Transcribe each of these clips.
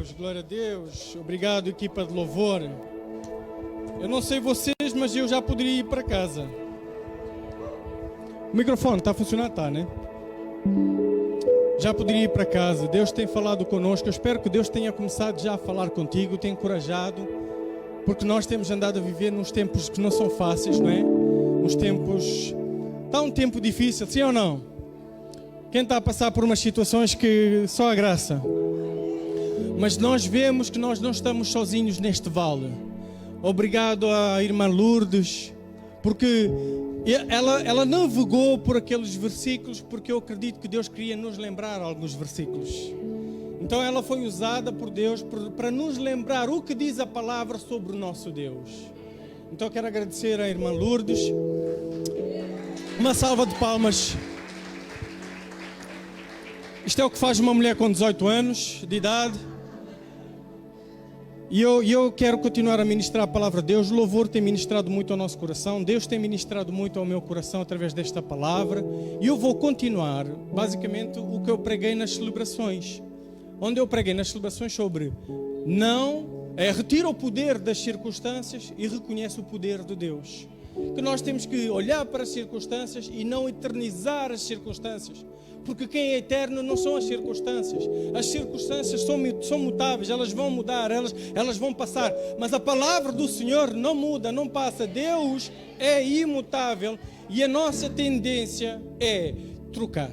Glória a Deus, obrigado equipa de louvor. Eu não sei vocês, mas eu já poderia ir para casa. O microfone está a funcionar? Está, né? Já poderia ir para casa. Deus tem falado connosco. Eu espero que Deus tenha começado já a falar contigo, tenha encorajado, porque nós temos andado a viver nos tempos que não são fáceis, não é? Nos tempos... Está um tempo difícil, sim ou não? Quem está a passar por umas situações que só a graça. Mas nós vemos que nós não estamos sozinhos neste vale. Obrigado à irmã Lourdes, porque ela navegou por aqueles versículos, porque eu acredito que Deus queria nos lembrar alguns versículos. Então ela foi usada por Deus para nos lembrar o que diz a palavra sobre o nosso Deus. Então eu quero agradecer à irmã Lourdes. Uma salva de palmas. Isto é o que faz uma mulher com 18 anos de idade. E eu quero continuar a ministrar a palavra de Deus. O louvor tem ministrado muito ao nosso coração. Deus tem ministrado muito ao meu coração através desta palavra. E eu vou continuar, basicamente, o que eu preguei nas celebrações. Onde eu preguei nas celebrações sobre retira o poder das circunstâncias e reconhece o poder de Deus. Que nós temos que olhar para as circunstâncias e não eternizar as circunstâncias. Porque quem é eterno não são as circunstâncias. As circunstâncias são mutáveis, elas vão mudar, elas vão passar. Mas a palavra do Senhor não muda, não passa. Deus é imutável e a nossa tendência é trocar.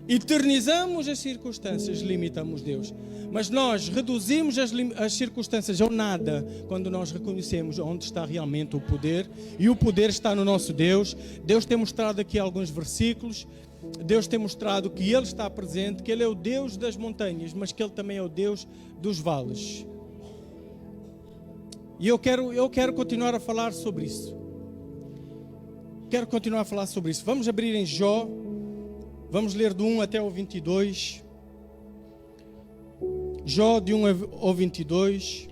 Eternizamos as circunstâncias, limitamos Deus. Mas nós reduzimos as circunstâncias ao nada quando nós reconhecemos onde está realmente o poder. E o poder está no nosso Deus. Deus tem mostrado aqui alguns versículos. Deus tem mostrado que Ele está presente, que Ele é o Deus das montanhas, mas que Ele também é o Deus dos vales. E eu quero continuar a falar sobre isso. Quero continuar a falar sobre isso. Vamos abrir em Jó. Vamos ler do 1 até o 22. Jó de 1 ao 22.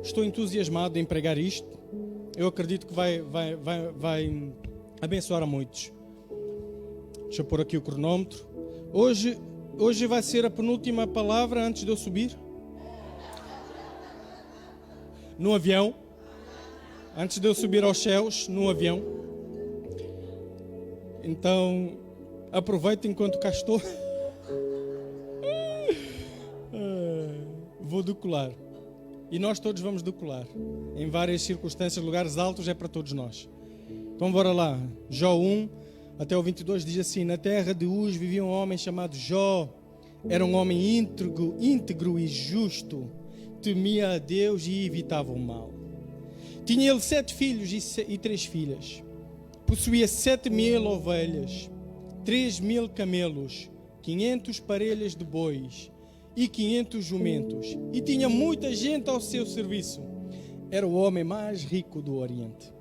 Estou entusiasmado em pregar isto. Eu acredito que vai abençoar a muitos. Deixa eu pôr aqui o cronômetro. Hoje vai ser a penúltima palavra antes de eu subir no avião. Antes de eu subir aos céus no avião. Então, aproveita enquanto cá estou. Vou decolar. E nós todos vamos decolar. Em várias circunstâncias, lugares altos é para todos nós. Então, bora lá. Jó 1 até o 22 diz assim: Na terra de Uz vivia um homem chamado Jó. Era um homem íntegro e justo. Temia a Deus e evitava o mal. Tinha ele 7 filhos e 3 filhas. Possuía 7.000 ovelhas, 3.000 camelos, 500 parelhas de bois e 500 jumentos. E tinha muita gente ao seu serviço. Era o homem mais rico do Oriente.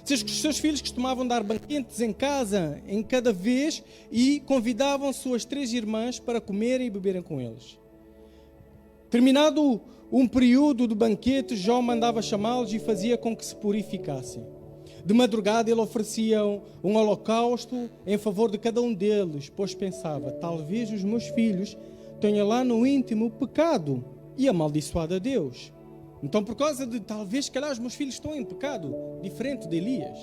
Seus filhos costumavam dar banquetes em casa, em cada vez, e convidavam suas 3 irmãs para comerem e beberem com eles. Terminado um período de banquete, Jó mandava chamá-los e fazia com que se purificassem. De madrugada ele oferecia um holocausto em favor de cada um deles, pois pensava, talvez os meus filhos tenham lá no íntimo pecado e amaldiçoado a Deus. Então, por causa de talvez, calhar, os meus filhos estão em pecado, diferente de Elias.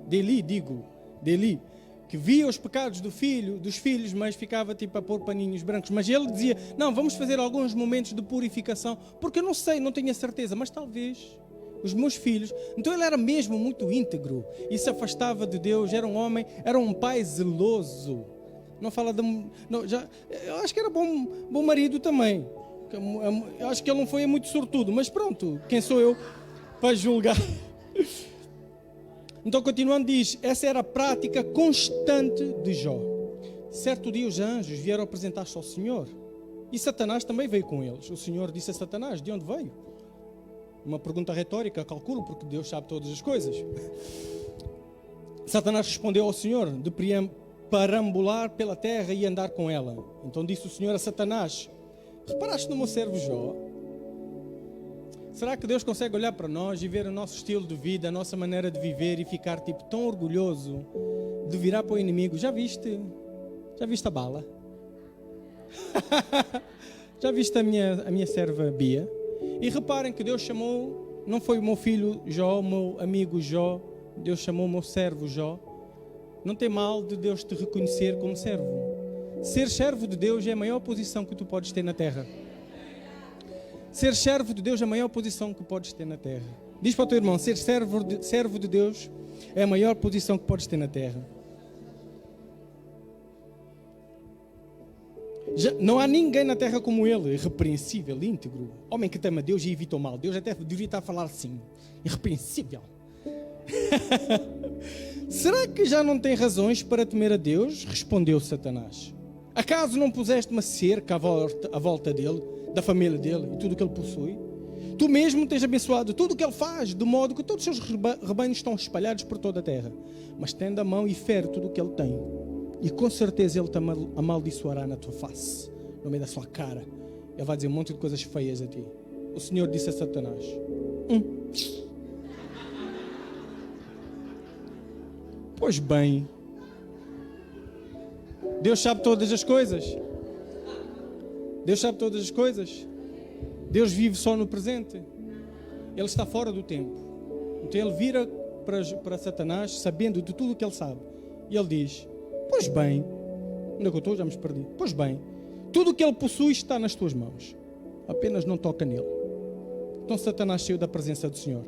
De Eli, que via os pecados dos filhos, mas ficava tipo a pôr paninhos brancos. Mas ele dizia, não, vamos fazer alguns momentos de purificação, porque eu não sei, não tenho a certeza, mas talvez os meus filhos. Então ele era mesmo muito íntegro e se afastava de Deus, era um homem, era um pai zeloso. Não fala de... Não, eu acho que era bom marido também. Eu acho que ele não foi muito sortudo, mas pronto, quem sou eu para julgar? Então, continuando, diz, essa era a prática constante de Jó. Certo dia os anjos vieram apresentar-se ao Senhor. E Satanás também veio com eles. O Senhor disse a Satanás, de onde veio? Uma pergunta retórica, calculo, porque Deus sabe todas as coisas. Satanás respondeu ao Senhor, de perambular pela terra e andar com ela. Então disse o Senhor a Satanás, reparaste no meu servo Jó? Será que Deus consegue olhar para nós e ver o nosso estilo de vida, a nossa maneira de viver e ficar tipo tão orgulhoso de virar para o inimigo. Já viste a bala? Já viste a minha serva Bia? E reparem que Deus chamou, não foi o meu filho Jó, o meu amigo Jó, Deus chamou o meu servo Jó. Não tem mal de Deus te reconhecer como servo. Ser servo de Deus é a maior posição que tu podes ter na terra. Ser servo de Deus é a maior posição que podes ter na terra. Diz para o teu irmão, ser servo de Deus é a maior posição que podes ter na terra. Não há ninguém na terra como ele, irrepreensível, íntegro, homem que teme a Deus e evita o mal. Deus até deveria estar a falar assim, irrepreensível. Será que já não tem razões para temer a Deus? Respondeu Satanás. Acaso não puseste uma cerca à volta dele, da família dele e tudo o que ele possui? Tu mesmo tens abençoado tudo o que ele faz, de modo que todos os seus rebanhos estão espalhados por toda a terra. Mas tende a mão e fere tudo o que ele tem. E com certeza ele te amaldiçoará na tua face, no meio da sua cara. Ele vai dizer um monte de coisas feias a ti. O Senhor disse a Satanás: Pois bem, Deus sabe todas as coisas. Deus sabe todas as coisas. Deus vive só no presente. Ele está fora do tempo. Então ele vira para Satanás, sabendo de tudo o que ele sabe. E ele diz: Pois bem, onde é que eu estou? Já me perdi. Pois bem, tudo o que ele possui está nas tuas mãos. Apenas não toca nele. Então Satanás saiu da presença do Senhor.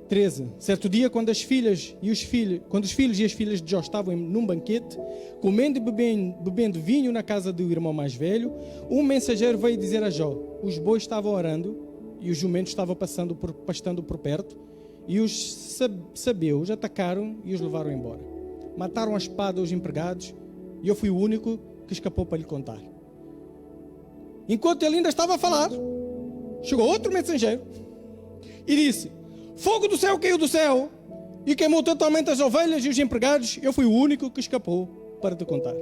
13. Certo dia, quando os filhos e as filhas de Jó estavam num banquete, comendo e bebendo vinho na casa do irmão mais velho, um mensageiro veio dizer a Jó: os bois estavam arando e os jumentos estavam pastando por perto, e os sabeus atacaram e os levaram embora. Mataram a espada os empregados, e eu fui o único que escapou para lhe contar. Enquanto ele ainda estava a falar, chegou outro mensageiro e disse: fogo do céu caiu do céu e queimou totalmente as ovelhas e os empregados. Eu fui o único que escapou para te contar.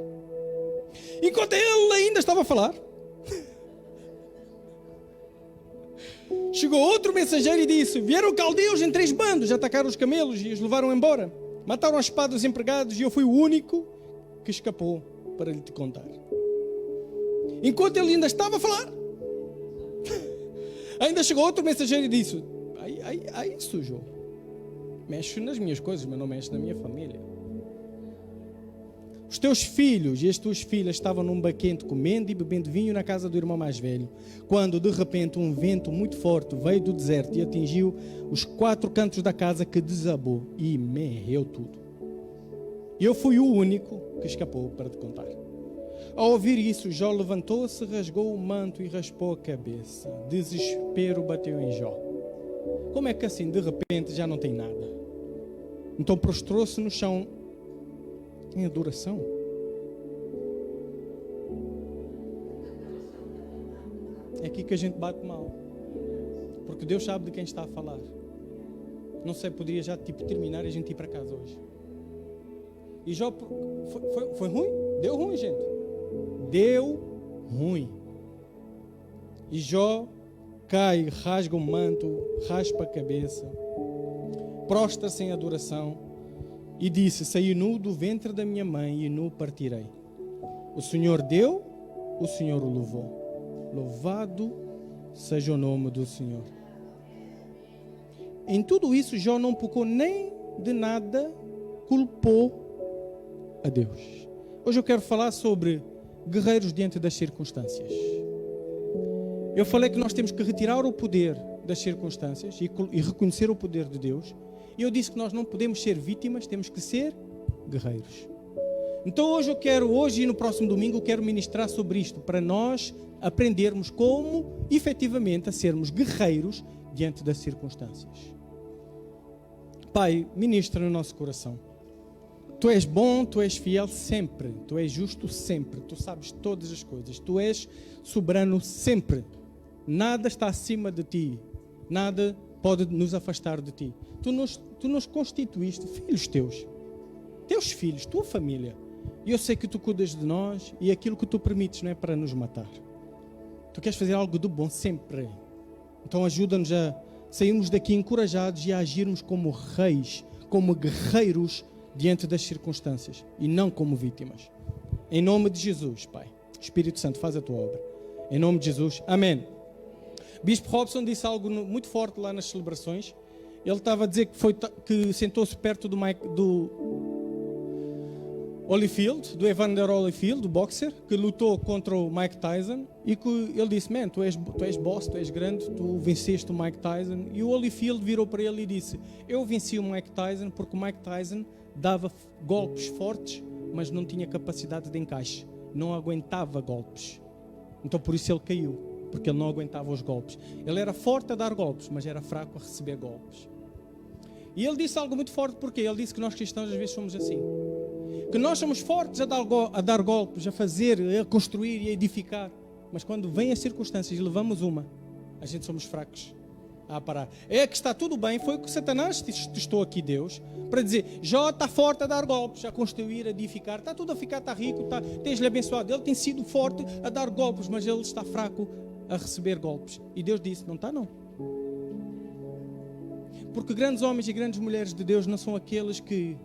Enquanto ele ainda estava a falar, chegou outro mensageiro e disse: vieram caldeus em 3 bandos, atacaram os camelos e os levaram embora. Mataram a espada os empregados e eu fui o único que escapou para lhe te contar. Enquanto ele ainda estava a falar, ainda chegou outro mensageiro e disse: Aí sujo, mexe nas minhas coisas, mas não mexe na minha família. Os teus filhos e as tuas filhas estavam num banquete comendo e bebendo vinho na casa do irmão mais velho, quando de repente um vento muito forte veio do deserto e atingiu os 4 cantos da casa, que desabou e merreu tudo. Eu fui o único que escapou para te contar. Ao ouvir isso, Jó levantou-se, rasgou o manto e raspou a cabeça. Desespero bateu em Jó. Como é que assim, de repente, já não tem nada? Então prostrou-se no chão em adoração. É aqui que a gente bate mal. Porque Deus sabe de quem está a falar. Não sei, poderia já terminar e a gente ir para casa hoje. E Jó, foi ruim? Deu ruim, gente. Deu ruim. E Jó cai, rasga o manto, raspa a cabeça, prostra-se em adoração e disse: saí nu do ventre da minha mãe e nu partirei. O Senhor deu, o Senhor o levou. Louvado seja o nome do Senhor. Em tudo isso, Jó não pecou nem de nada, culpou a Deus. Hoje eu quero falar sobre guerreiros diante das circunstâncias. Eu falei que nós temos que retirar o poder das circunstâncias e reconhecer o poder de Deus. E eu disse que nós não podemos ser vítimas, temos que ser guerreiros. Então hoje e no próximo domingo eu quero ministrar sobre isto, para nós aprendermos como efetivamente a sermos guerreiros diante das circunstâncias. Pai, ministra no nosso coração. Tu és bom, Tu és fiel sempre, Tu és justo sempre, Tu sabes todas as coisas, Tu és soberano sempre. Nada está acima de Ti, nada pode nos afastar de Ti. Tu nos constituíste filhos Teus filhos, Tua família. E eu sei que Tu cuidas de nós e aquilo que Tu permites não é para nos matar. Tu queres fazer algo de bom sempre. Então ajuda-nos a sairmos daqui encorajados e a agirmos como reis, como guerreiros diante das circunstâncias e não como vítimas. Em nome de Jesus, Pai. Espírito Santo, faz a tua obra. Em nome de Jesus. Amém. Bispo Robson disse algo muito forte lá nas celebrações. Ele estava a dizer que sentou-se perto do Holyfield, do Evander Holyfield, do boxer, que lutou contra o Mike Tyson, e que ele disse: man, tu és boss, tu és grande, tu venceste o Mike Tyson. E o Holyfield virou para ele e disse: eu venci o Mike Tyson porque o Mike Tyson dava golpes fortes, mas não tinha capacidade de encaixe, não aguentava golpes. Então por isso ele caiu, porque ele não aguentava os golpes. Ele era forte a dar golpes, mas era fraco a receber golpes. E ele disse algo muito forte, porque ele disse que nós cristãos às vezes somos assim, que nós somos fortes a dar golpes, a fazer, a construir e a edificar, mas quando vêm as circunstâncias e levamos uma, a gente somos fracos a parar. É que está tudo bem, foi o que Satanás testou aqui, Deus, para dizer: Jó está forte a dar golpes, a construir, a edificar, está tudo a ficar, está rico, tens-lhe abençoado. Ele tem sido forte a dar golpes, mas ele está fraco a receber golpes. E Deus disse: não está não. Porque grandes homens e grandes mulheres de Deus não são aqueles que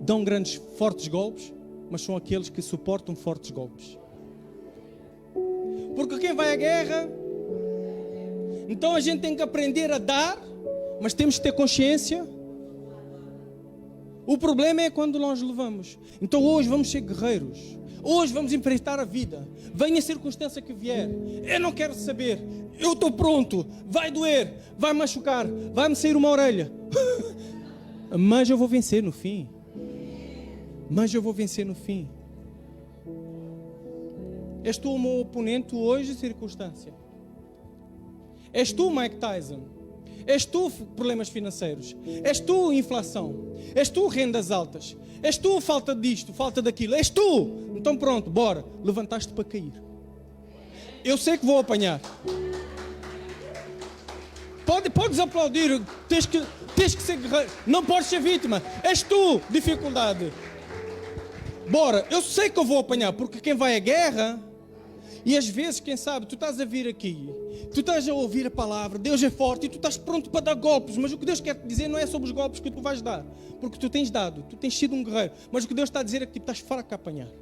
dão grandes, fortes golpes, mas são aqueles que suportam fortes golpes. Porque quem vai à guerra, então a gente tem que aprender a dar, mas temos que ter consciência. O problema é quando nós levamos. Então hoje vamos ser guerreiros. Hoje vamos enfrentar a vida. Venha a circunstância que vier. Eu não quero saber. Eu estou pronto. Vai doer, vai machucar, vai-me sair uma orelha. Mas eu vou vencer no fim. Mas eu vou vencer no fim. És tu o meu oponente hoje, circunstância. És tu, Mike Tyson. És tu, problemas financeiros. És tu, inflação. És tu, rendas altas. És tu, falta disto, falta daquilo. És tu. Então pronto, bora. Levantaste para cair. Eu sei que vou apanhar. Podes aplaudir. Tens que ser guerreiro. Não podes ser vítima. És tu, dificuldade. Bora, eu sei que eu vou apanhar, porque quem vai à guerra, e às vezes, quem sabe, tu estás a vir aqui, tu estás a ouvir a palavra, Deus é forte, e tu estás pronto para dar golpes, mas o que Deus quer te dizer não é sobre os golpes que tu vais dar, porque tu tens dado, tu tens sido um guerreiro, mas o que Deus está a dizer é que estás fraco a apanhar.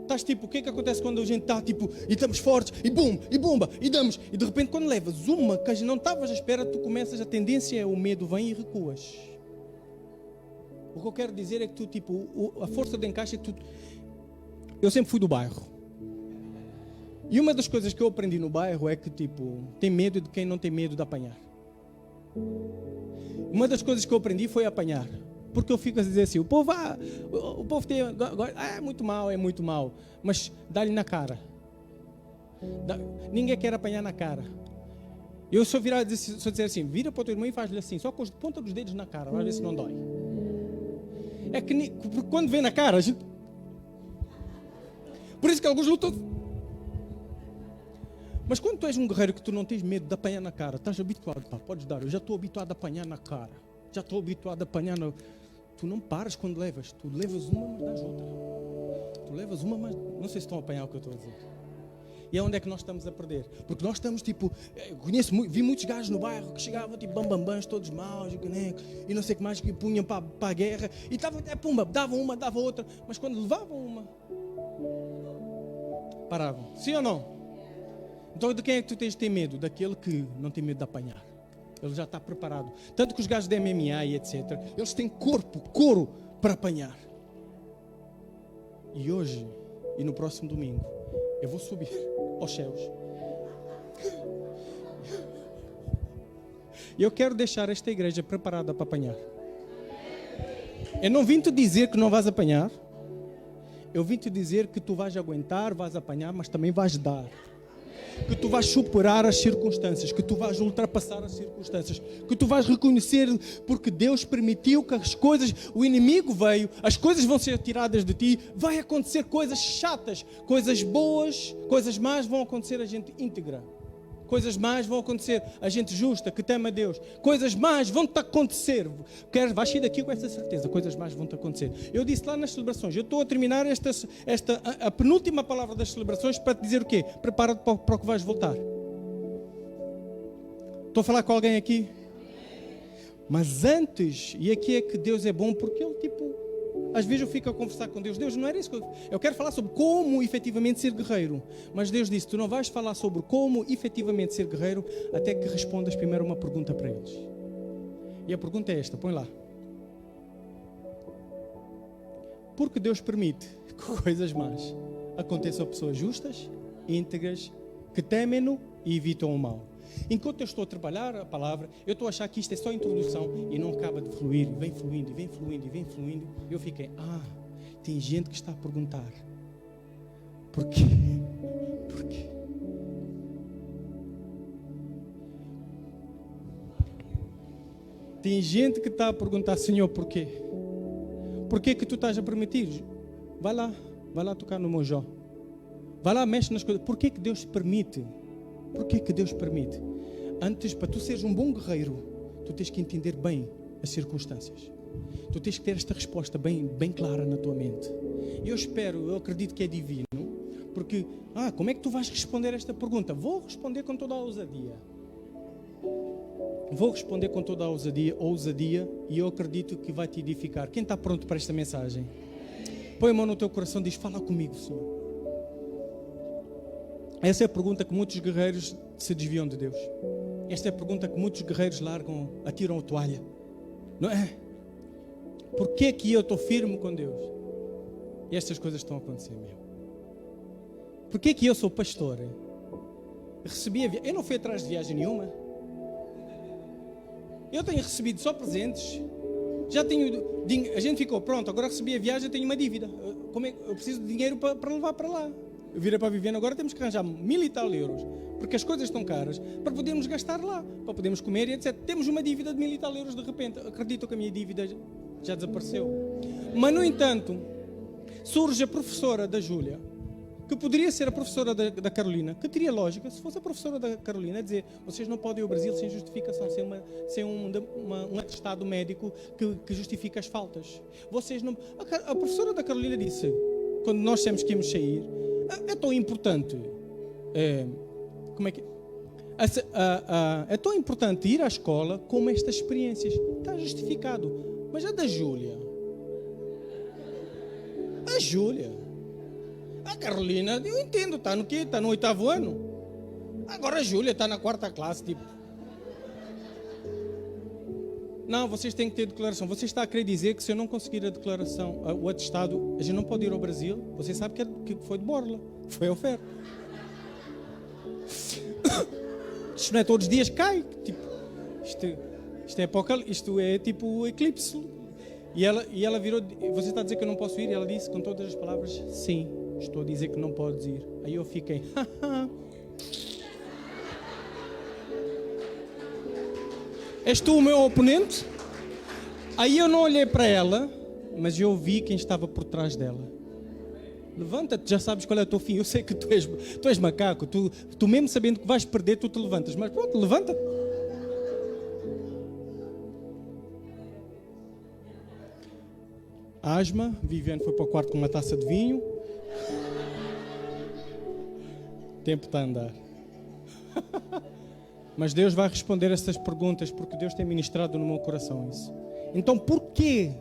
Estás tipo, o que é que acontece quando a gente está tipo, e estamos fortes, e bum, e bomba, e damos, e de repente quando levas uma que não estavas à espera, tu começas, a tendência é o medo vem e recuas. O que eu quero dizer é que tu, tipo, a força de encaixe é que tu... Eu sempre fui do bairro. E uma das coisas que eu aprendi no bairro é que, tipo, tem medo de quem não tem medo de apanhar. Uma das coisas que eu aprendi foi apanhar. Porque eu fico a dizer assim, o povo tem... é muito mau. Mas dá-lhe na cara. Ninguém quer apanhar na cara. Eu só dizer assim, vira para o teu irmão e faz-lhe assim, só com a ponta dos dedos na cara, vai ver se não dói. É que quando vem na cara, a gente... Por isso que alguns lutam. Mas quando tu és um guerreiro que tu não tens medo de apanhar na cara, estás habituado, pá, podes dar. Eu já estou habituado a apanhar na cara. Já estou habituado a apanhar na... Tu não paras quando levas. Tu levas uma, mas dás outra. Tu levas uma, mas... Não sei se estão a apanhar o que eu estou a dizer. E é onde é que nós estamos a perder. Porque nós estamos tipo... Vi muitos gajos no bairro que chegavam tipo bambambãs, todos maus, e não sei o que mais, que punham para a guerra. E estavam, pumba, davam uma, davam outra. Mas quando levavam uma, paravam. Sim ou não? Então de quem é que tu tens de ter medo? Daquele que não tem medo de apanhar. Ele já está preparado. Tanto que os gajos da MMA e etc. Eles têm couro para apanhar. E hoje, e no próximo domingo, eu vou subir aos céus. E eu quero deixar esta igreja preparada para apanhar. Eu não vim te dizer que não vais apanhar. Eu vim te dizer que tu vais aguentar, vais apanhar, mas também vais dar. Que tu vais superar as circunstâncias, que tu vais ultrapassar as circunstâncias, que tu vais reconhecer, porque Deus permitiu que as coisas, o inimigo veio, as coisas vão ser tiradas de ti, vai acontecer coisas chatas, coisas boas, coisas más vão acontecer a gente íntegra, coisas más vão acontecer a gente justa, que teme a Deus, coisas más vão-te acontecer, vais sair daqui com essa certeza, coisas más vão-te acontecer. Eu disse lá nas celebrações, eu estou a terminar a penúltima palavra das celebrações para te dizer o quê? Prepara-te para o que vais voltar. Estou a falar com alguém aqui? Mas antes, e aqui é que Deus é bom, porque Ele às vezes eu fico a conversar com Deus. Deus, não era isso que eu quero falar sobre como efetivamente ser guerreiro. Mas Deus disse, tu não vais falar sobre como efetivamente ser guerreiro até que respondas primeiro uma pergunta para eles. E a pergunta é esta, põe lá. Porque Deus permite que coisas más aconteçam a pessoas justas, íntegras, que temem-no e evitam o mal. Enquanto eu estou a trabalhar a palavra, eu estou a achar que isto é só introdução e não acaba de fluir, e vem fluindo, e vem fluindo, e vem fluindo. Eu fiquei, tem gente que está a perguntar, porquê? Porquê? Tem gente que está a perguntar, Senhor, porquê? Porquê que tu estás a permitir? Vai lá tocar no meu Jó. Vai lá, mexe nas coisas. Porquê que Deus permite? Porquê que Deus permite? Antes, para tu seres um bom guerreiro, tu tens que entender bem as circunstâncias. Tu tens que ter esta resposta bem clara na tua mente. Eu acredito que é divino, porque, como é que tu vais responder esta pergunta? Vou responder com toda a ousadia. E eu acredito que vai te edificar. Quem está pronto para esta mensagem? Põe a mão no teu coração e diz, fala comigo, Senhor. Essa é a pergunta que muitos guerreiros se desviam de Deus. Esta é a pergunta que muitos guerreiros atiram a toalha. Não é? Porquê que eu estou firme com Deus? E estas coisas estão a acontecer mesmo. Porquê que eu sou pastor? Eu não fui atrás de viagem nenhuma. Eu tenho recebido só presentes. A gente ficou pronto, agora recebi a viagem, tenho uma dívida. Eu preciso de dinheiro para levar para lá. Eu virei para a Viviane, agora temos que arranjar 1.000 e tal euros, porque as coisas estão caras, para podermos gastar lá, para podermos comer e etc. Temos uma dívida de 1.000 e tal euros de repente. Acredito que a minha dívida já desapareceu. Mas, no entanto, surge a professora da Júlia, que poderia ser a professora da Carolina, que teria lógica, se fosse a professora da Carolina, dizer, vocês não podem ir ao Brasil sem justificação, sem um atestado médico que justifique as faltas. Vocês não... A professora da Carolina disse, quando nós dissemos que íamos sair, é tão importante, é tão importante ir à escola como estas experiências. Está justificado. Mas a da Júlia, a Carolina, eu entendo, está no quê? Está no 8º ano. Agora a Júlia está na 4ª classe, tipo. Não, vocês têm que ter declaração. Você está a querer dizer que se eu não conseguir a declaração, o atestado, a gente não pode ir ao Brasil? Você sabe que foi de borla, foi a oferta. Isto não é todos os dias cai. Tipo, isto é apocalipse, isto é tipo eclipse. E ela virou, você está a dizer que eu não posso ir? E ela disse com todas as palavras, sim, estou a dizer que não podes ir. Aí eu fiquei, és tu o meu oponente? Aí eu não olhei para ela, mas eu vi quem estava por trás dela. Levanta-te, já sabes qual é o teu fim. Eu sei que tu és macaco, tu mesmo sabendo que vais perder, tu te levantas. Mas pronto, levanta-te. Asma, Viviane foi para o quarto com uma taça de vinho. O tempo está a andar. Mas Deus vai responder essas perguntas porque Deus tem ministrado no meu coração isso. Então porquê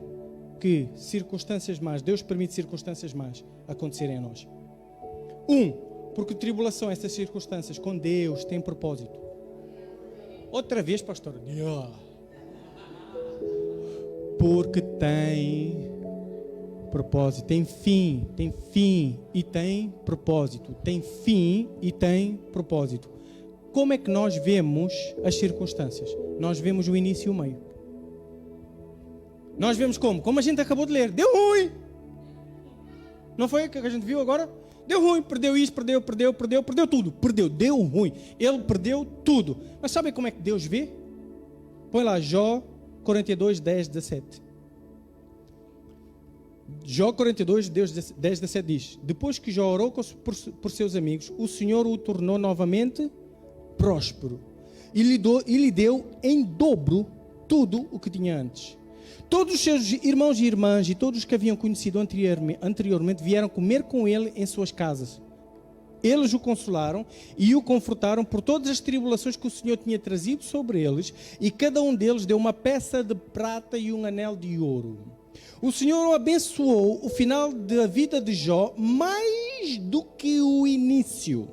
que circunstâncias más, Deus permite circunstâncias más acontecerem a nós? Porque tribulação, essas circunstâncias com Deus tem propósito. Outra vez, pastor. Porque tem propósito, tem fim e tem propósito. Tem fim e tem propósito. Como é que nós vemos as circunstâncias? Nós vemos o início e o meio. Nós vemos como? Como a gente acabou de ler. Deu ruim. Não foi o que a gente viu agora? Deu ruim, perdeu isto, perdeu tudo. Deu ruim. Ele perdeu tudo. Mas sabem como é que Deus vê? Põe lá Jó 42, 10, 17. Jó 42, 10, 17 diz: depois que Jó orou por seus amigos, o Senhor o tornou novamente próspero e lhe deu em dobro tudo o que tinha antes. Todos os seus irmãos e irmãs e todos os que haviam conhecido anteriormente vieram comer com ele em suas casas. Eles o consolaram e o confortaram por todas as tribulações que o Senhor tinha trazido sobre eles, e cada um deles deu uma peça de prata e um anel de ouro. O Senhor abençoou o final da vida de Jó mais do que o início.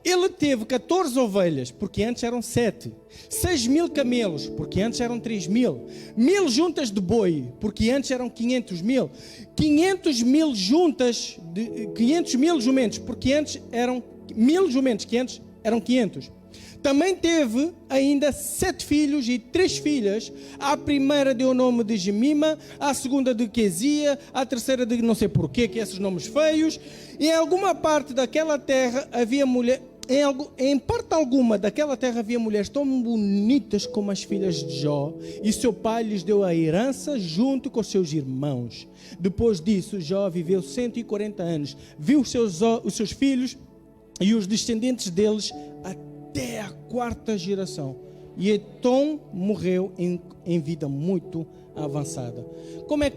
Ele teve 14 ovelhas, porque antes eram 7. 6.000 camelos, porque antes eram 3.000. 1.000 juntas de boi, porque antes eram 500.000. 500.000 juntas, 500.000 jumentos, porque antes eram 1.000 jumentos, que antes eram 500. Também teve ainda 7 filhos e 3 filhas. A primeira deu o nome de Jemima, a segunda de Quezia, a terceira de não sei porquê, que esses nomes feios. E em alguma parte daquela terra havia mulher, em parte alguma daquela terra havia mulheres tão bonitas como as filhas de Jó, e seu pai lhes deu a herança junto com os seus irmãos. Depois disso, Jó viveu 140 anos, viu os seus filhos e os descendentes deles até a 4ª geração. E então morreu em vida muito avançada. Como é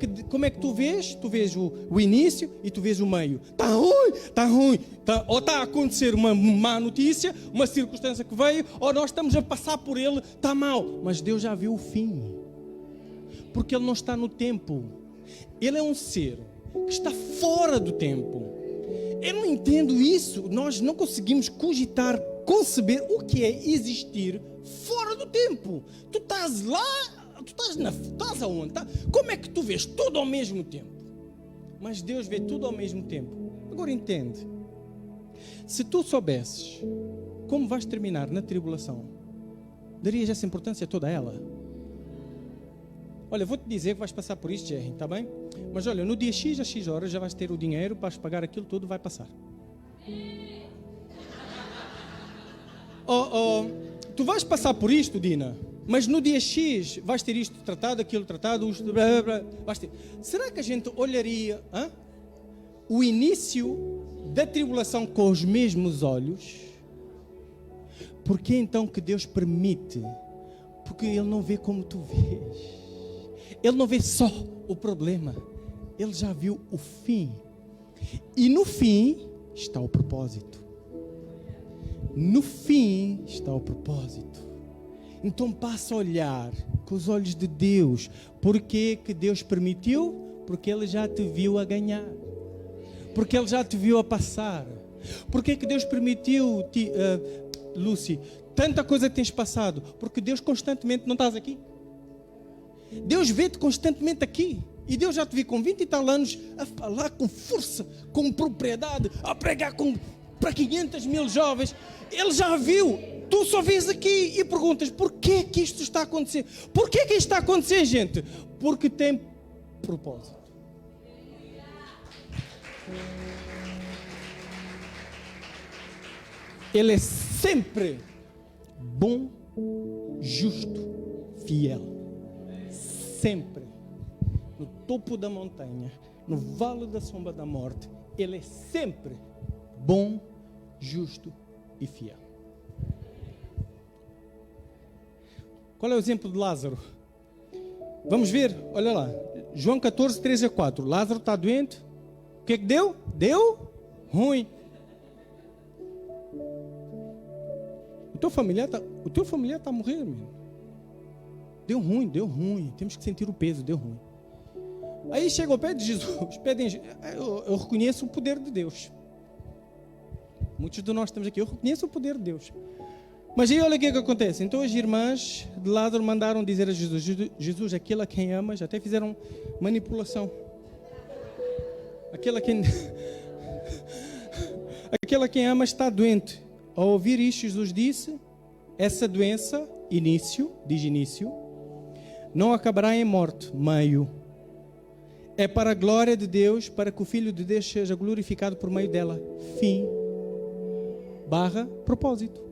que tu vês? Tu vês o início e tu vês o meio. Está ruim. Ou está a acontecer uma má notícia, uma circunstância que veio, ou nós estamos a passar por ele, está mal. Mas Deus já viu o fim. Porque Ele não está no tempo. Ele é um ser que está fora do tempo. Eu não entendo isso. Nós não conseguimos conceber o que é existir fora do tempo. Tu estás lá, estás aonde? Como é que tu vês tudo ao mesmo tempo? Mas Deus vê tudo ao mesmo tempo. Agora entende. Se tu soubesses como vais terminar na tribulação, darias essa importância toda a ela? Olha, vou-te dizer que vais passar por isto, Jerry, está bem? Mas olha, no dia X a X horas já vais ter o dinheiro para pagar aquilo tudo, vai passar. Tu vais passar por isto, Dina, mas no dia X vais ter isto tratado, aquilo tratado, blá, blá, blá, vais ter. Será que a gente olharia o início da tribulação com os mesmos olhos? Por que então que Deus permite? Porque Ele não vê como tu vês. Ele não vê só o problema. Ele já viu o fim. E no fim está o propósito. No fim está o propósito. Então passa a olhar com os olhos de Deus. Por que que Deus permitiu? Porque Ele já te viu a ganhar. Porque Ele já te viu a passar. Por que que Deus permitiu, Lucy, tanta coisa que tens passado? Porque Deus constantemente, não estás aqui? Deus vê-te constantemente aqui. E Deus já te viu com 20 e tal anos a falar com força, com propriedade, a pregar para 500.000 jovens. Ele já viu. Tu só vês aqui e perguntas: porquê que isto está a acontecer? Porquê que isto está a acontecer, gente? Porque tem propósito. Ele é sempre bom, justo, fiel. Sempre. No topo da montanha, no vale da sombra da morte, Ele é sempre bom, justo e fiel. Qual é o exemplo de Lázaro? Vamos ver, olha lá. João 14, 3 a 4. Lázaro está doente. O que é que deu? Deu ruim. O teu familiar está a morrer, meu. Deu ruim. Temos que sentir o peso, deu ruim. Aí chega ao pé de Jesus, eu reconheço o poder de Deus. Muitos de nós estamos aqui, eu reconheço o poder de Deus. Mas aí olha o que é que acontece. Então as irmãs de Lázaro mandaram dizer a Jesus: Jesus, aquele a quem amas, até fizeram manipulação. Aquele a quem amas está doente. Ao ouvir isto, Jesus disse: essa doença, início, não acabará em morte, meio. É para a glória de Deus, para que o Filho de Deus seja glorificado por meio dela. Fim. Propósito.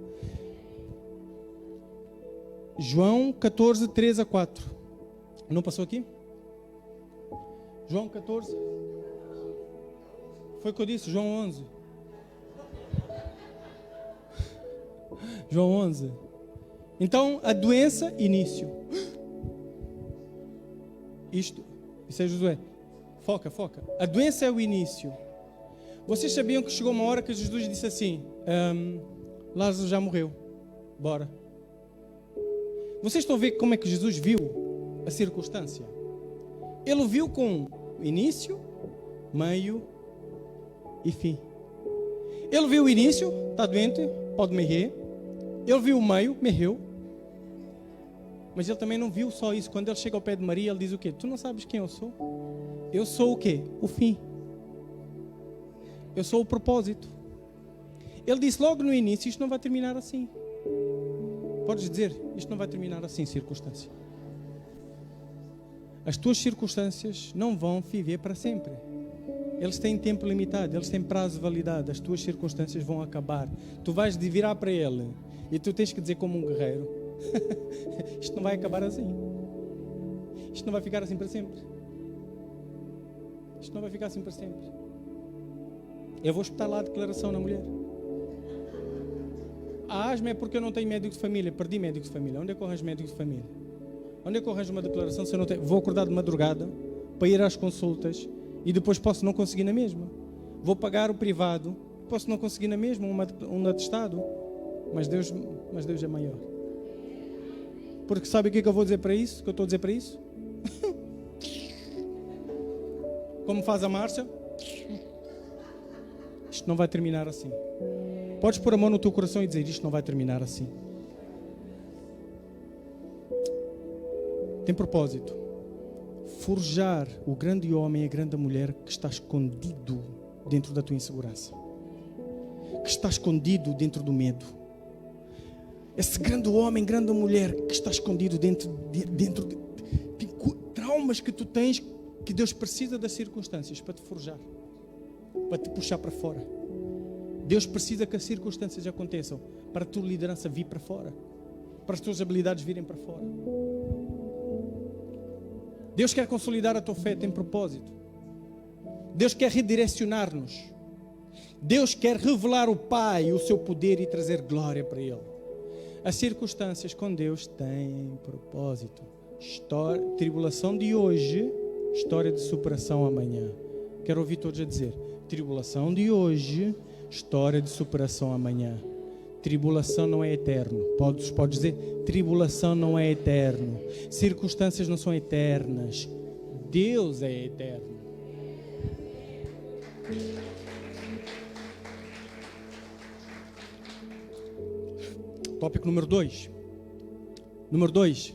João 14, 3 a 4. Não passou aqui? João 14. Foi o que eu disse, João 11. João 11. Então, a doença, início. Isso é Josué. Foca. A doença é o início. Vocês sabiam que chegou uma hora que Jesus disse assim, Lázaro já morreu, bora. Vocês estão a ver como é que Jesus viu a circunstância? Ele o viu com início, meio e fim. Ele viu o início, está doente, pode morrer. Ele viu o meio, morreu. Mas ele também não viu só isso. Quando ele chega ao pé de Maria, ele diz o quê? Tu não sabes quem eu sou? Eu sou o quê? O fim. Eu sou o propósito. Ele disse logo no início, isto não vai terminar assim. Podes dizer, isto não vai terminar assim, circunstância. As tuas circunstâncias não vão viver para sempre. Eles têm tempo limitado, eles têm prazo de validade. As tuas circunstâncias vão acabar. Tu vais de virar para ele e tu tens que dizer como um guerreiro, isto não vai acabar assim. Isto não vai ficar assim para sempre. Isto não vai ficar assim para sempre. Eu vou espetar lá a declaração na mulher. A asma é porque eu não tenho médico de família. Perdi médico de família. Onde é que eu arranjo médico de família? Onde é que eu arranjo uma declaração se eu não tenho? Vou acordar de madrugada para ir às consultas e depois posso não conseguir na mesma. Vou pagar o privado, posso não conseguir na mesma um atestado. Mas Deus é maior. Porque sabe o que eu vou dizer para isso? O que eu estou a dizer para isso? Como faz a Márcia? Isto não vai terminar assim. Podes pôr a mão no teu coração e dizer, isto não vai terminar assim. Tem propósito. Forjar o grande homem e a grande mulher que está escondido dentro da tua insegurança. Que está escondido dentro do medo. Esse grande homem, grande mulher que está escondido dentro de traumas que tu tens, que Deus precisa das circunstâncias para te forjar, para te puxar para fora. Deus precisa que as circunstâncias aconteçam para a tua liderança vir para fora, para as tuas habilidades virem para fora. Deus quer consolidar a tua fé, tem propósito. Deus quer redirecionar-nos. Deus quer revelar o Pai, o seu poder e trazer glória para Ele. As circunstâncias com Deus têm propósito. Tribulação de hoje, história de superação amanhã. Quero ouvir todos a dizer, tribulação de hoje, história de superação amanhã. Tribulação não é eterno. Podes dizer, tribulação não é eterno. Circunstâncias não são eternas. Deus é eterno. Tópico número 2. Número 2.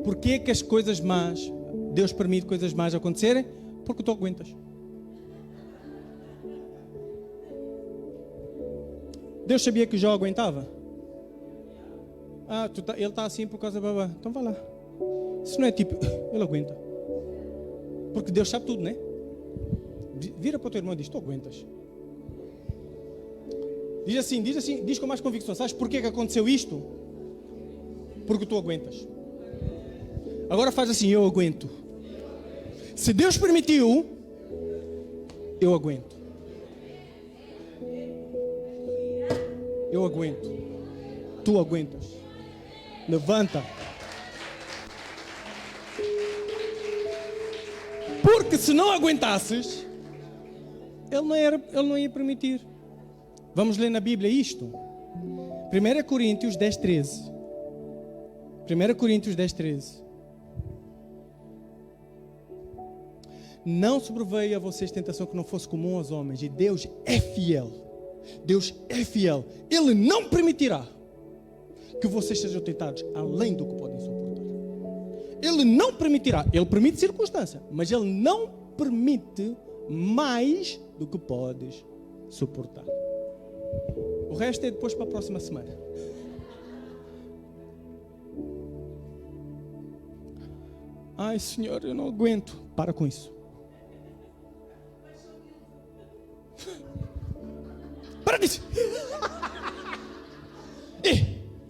Por que as coisas más, Deus permite coisas más acontecerem? Porque tu aguentas. Deus sabia que Jó aguentava? Ele está assim por causa da babá. Então vá lá. Isso não é tipo, ele aguenta. Porque Deus sabe tudo, né? Vira para o teu irmão e diz, tu aguentas. Diz com mais convicção. Sabes porquê que aconteceu isto? Porque tu aguentas. Agora faz assim, eu aguento. Se Deus permitiu, eu aguento. Eu aguento. Tu aguentas. Levanta. Porque se não aguentasses, Ele não ia permitir. Vamos ler na Bíblia isto. 1 Coríntios 10:13. 1 Coríntios 10:13. Não sobreveio a vocês tentação que não fosse comum aos homens. E Deus é fiel. Deus é fiel. Ele não permitirá que vocês sejam tentados além do que podem suportar. Ele não permitirá. Ele permite circunstância, mas Ele não permite mais do que podes suportar. O resto é depois para a próxima semana. Ai, Senhor, eu não aguento. Para com isso. Para com isso.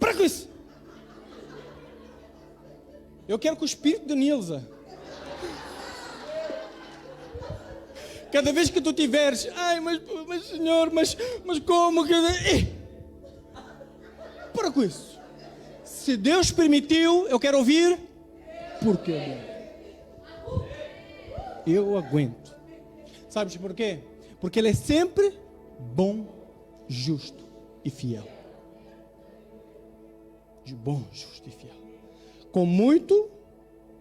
Para com isso. Eu quero que o espírito de Nilza, cada vez que tu tiveres, ai, mas Senhor, mas como que... Para com isso. Se Deus permitiu, eu quero ouvir, porque eu aguento. Eu aguento. Sabes porquê? Porque Ele é sempre bom, justo e fiel. Bom, justo e fiel. Com muito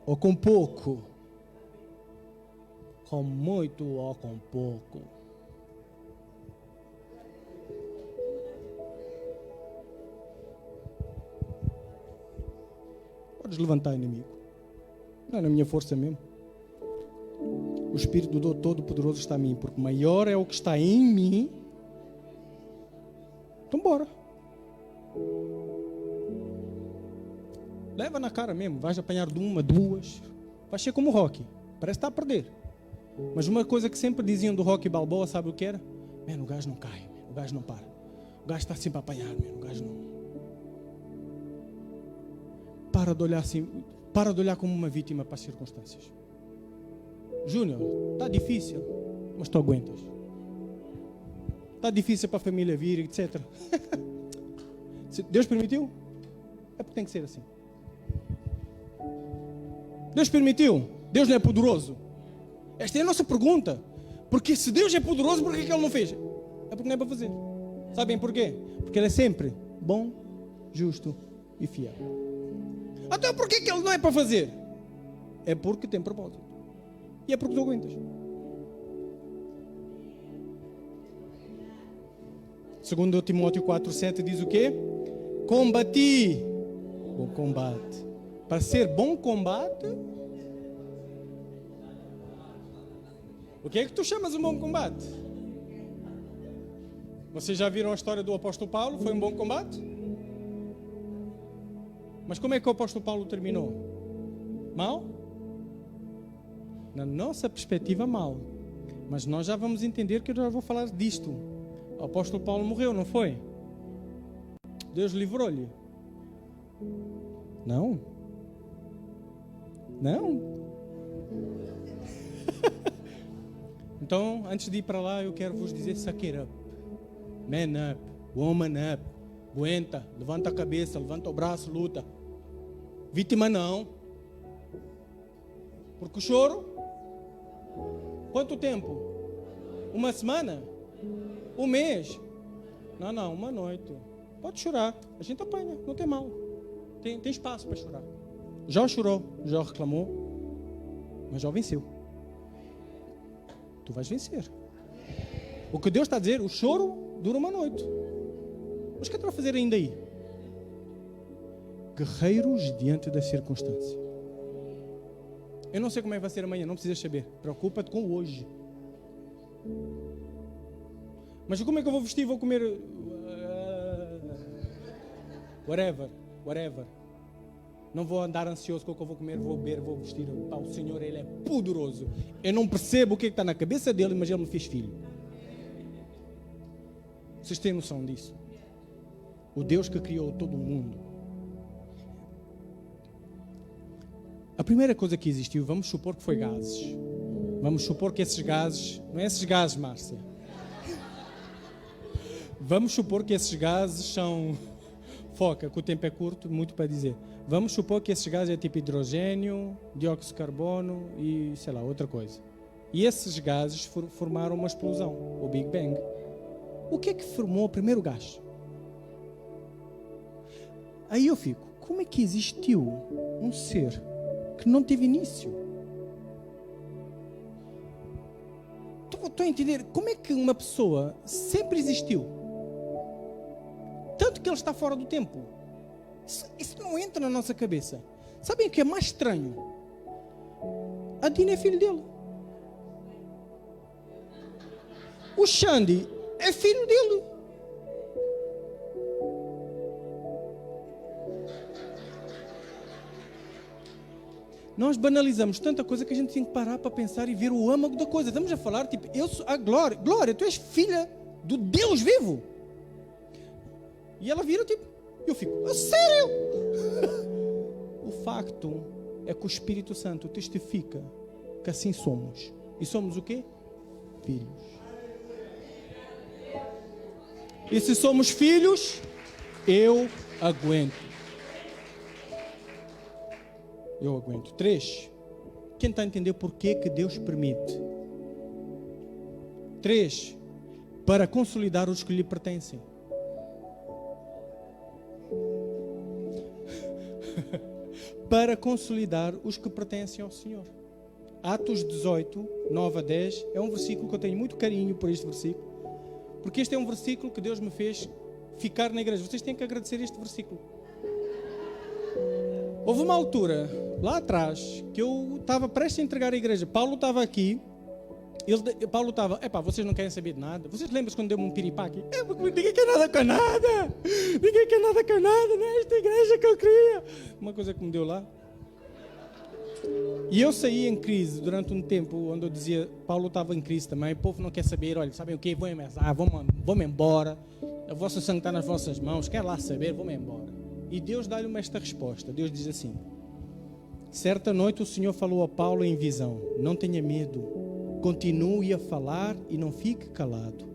ou com pouco? Com muito ou com pouco? Podes levantar, inimigo. Não é na minha força mesmo. O Espírito do Deus Todo-Poderoso está em mim, porque maior é o que está em mim. Então bora. Leva na cara mesmo. Vais apanhar de uma, duas. Vais ser como o Rocky. Parece que está a perder. Mas uma coisa que sempre diziam do Rocky Balboa, sabe o que era? Mano, o gajo não cai. Man. O gajo não para. O gajo está sempre a apanhar. Man. O gajo não... Para de olhar assim. Para de olhar como uma vítima para as circunstâncias. Júnior, está difícil, mas tu aguentas. Está difícil para a família vir, etc. Se Deus permitiu, é porque tem que ser assim. Deus permitiu, Deus não é poderoso. Esta é a nossa pergunta. Porque se Deus é poderoso, por que Ele não fez? É porque não é para fazer. Sabem porquê? Porque Ele é sempre bom, justo e fiel. Então por que Ele não é para fazer? É porque tem propósito. E é porque tu aguentas. Segundo Timóteo 4,7 diz o quê? Combati o combate. Para ser bom combate, o que é que tu chamas um bom combate? Vocês já viram a história do apóstolo Paulo? Foi um bom combate? Mas como é que o apóstolo Paulo terminou? Mal? Na nossa perspectiva, mal. Mas nós já vamos entender que eu já vou falar disto. O apóstolo Paulo morreu, não foi? Deus livrou-lhe. Não. Não. Então, antes de ir para lá, eu quero vos dizer: suck it up. Man up. Woman up. Aguenta. Levanta a cabeça, levanta o braço, luta. Vítima não. Porque o choro... Quanto tempo? Uma semana? Um mês? Não, uma noite. Pode chorar, a gente apanha, não tem mal. Tem espaço para chorar. Jó chorou, Jó reclamou, mas Jó venceu. Tu vais vencer. O que Deus está a dizer, o choro dura uma noite. Mas o que é que tu vai fazer ainda aí? Guerreiros diante da circunstância. Eu não sei como é que vai ser amanhã, não precisas saber. Preocupa-te com o hoje. Mas como é que eu vou vestir? Vou comer... Whatever. Não vou andar ansioso com o que eu vou comer, vou beber, vou vestir. Pá, o Senhor, Ele é poderoso. Eu não percebo o que é que está na cabeça dele, mas Ele me fez filho. Vocês têm noção disso? O Deus que criou todo o mundo. A primeira coisa que existiu, vamos supor que foi gases. Vamos supor que esses gases... Não é esses gases, Márcia. Vamos supor que esses gases são... Foca, que o tempo é curto, muito para dizer. Vamos supor que esses gases é tipo hidrogênio, dióxido de carbono e, sei lá, outra coisa. E esses gases formaram uma explosão, o Big Bang. O que é que formou o primeiro gás? Aí eu fico, como é que existiu um ser que não teve início? Estou a entender, como é que uma pessoa sempre existiu? Tanto que ele está fora do tempo. Isso não entra na nossa cabeça. Sabem o que é mais estranho? A Dina é filho dele. O Xande é filho dele. Nós banalizamos tanta coisa que a gente tem que parar para pensar e ver o âmago da coisa. Estamos a falar, tipo, eu sou a Glória, tu és filha do Deus vivo. E ela vira, tipo, eu fico, sério? O facto é que o Espírito Santo testifica que assim somos. E somos o quê? Filhos. E se somos filhos, eu aguento. Eu aguento. 3. Quem está a entender porquê que Deus permite 3, para consolidar os que lhe pertencem. Para consolidar os que pertencem ao Senhor. Atos 18, 9 a 10, é um versículo que eu tenho muito carinho por este versículo, porque este é um versículo que Deus me fez ficar na igreja. Vocês têm que agradecer este versículo. Houve uma altura, lá atrás, que eu estava prestes a entregar a igreja. Paulo estava aqui, Paulo estava, vocês não querem saber de nada? Vocês lembram quando deu-me um piripaque? Ninguém quer nada com nada, ninguém quer nada com nada, não é esta igreja que eu queria. Uma coisa que me deu lá. E eu saí em crise durante um tempo, onde eu dizia, Paulo estava em crise também, o povo não quer saber, olha, sabem o quê? Vou-me embora, o vosso sangue está nas vossas mãos, quer lá saber, vou-me embora. E Deus dá-lhe esta resposta, Deus diz assim, certa noite o Senhor falou a Paulo em visão, não tenha medo, continue a falar e não fique calado,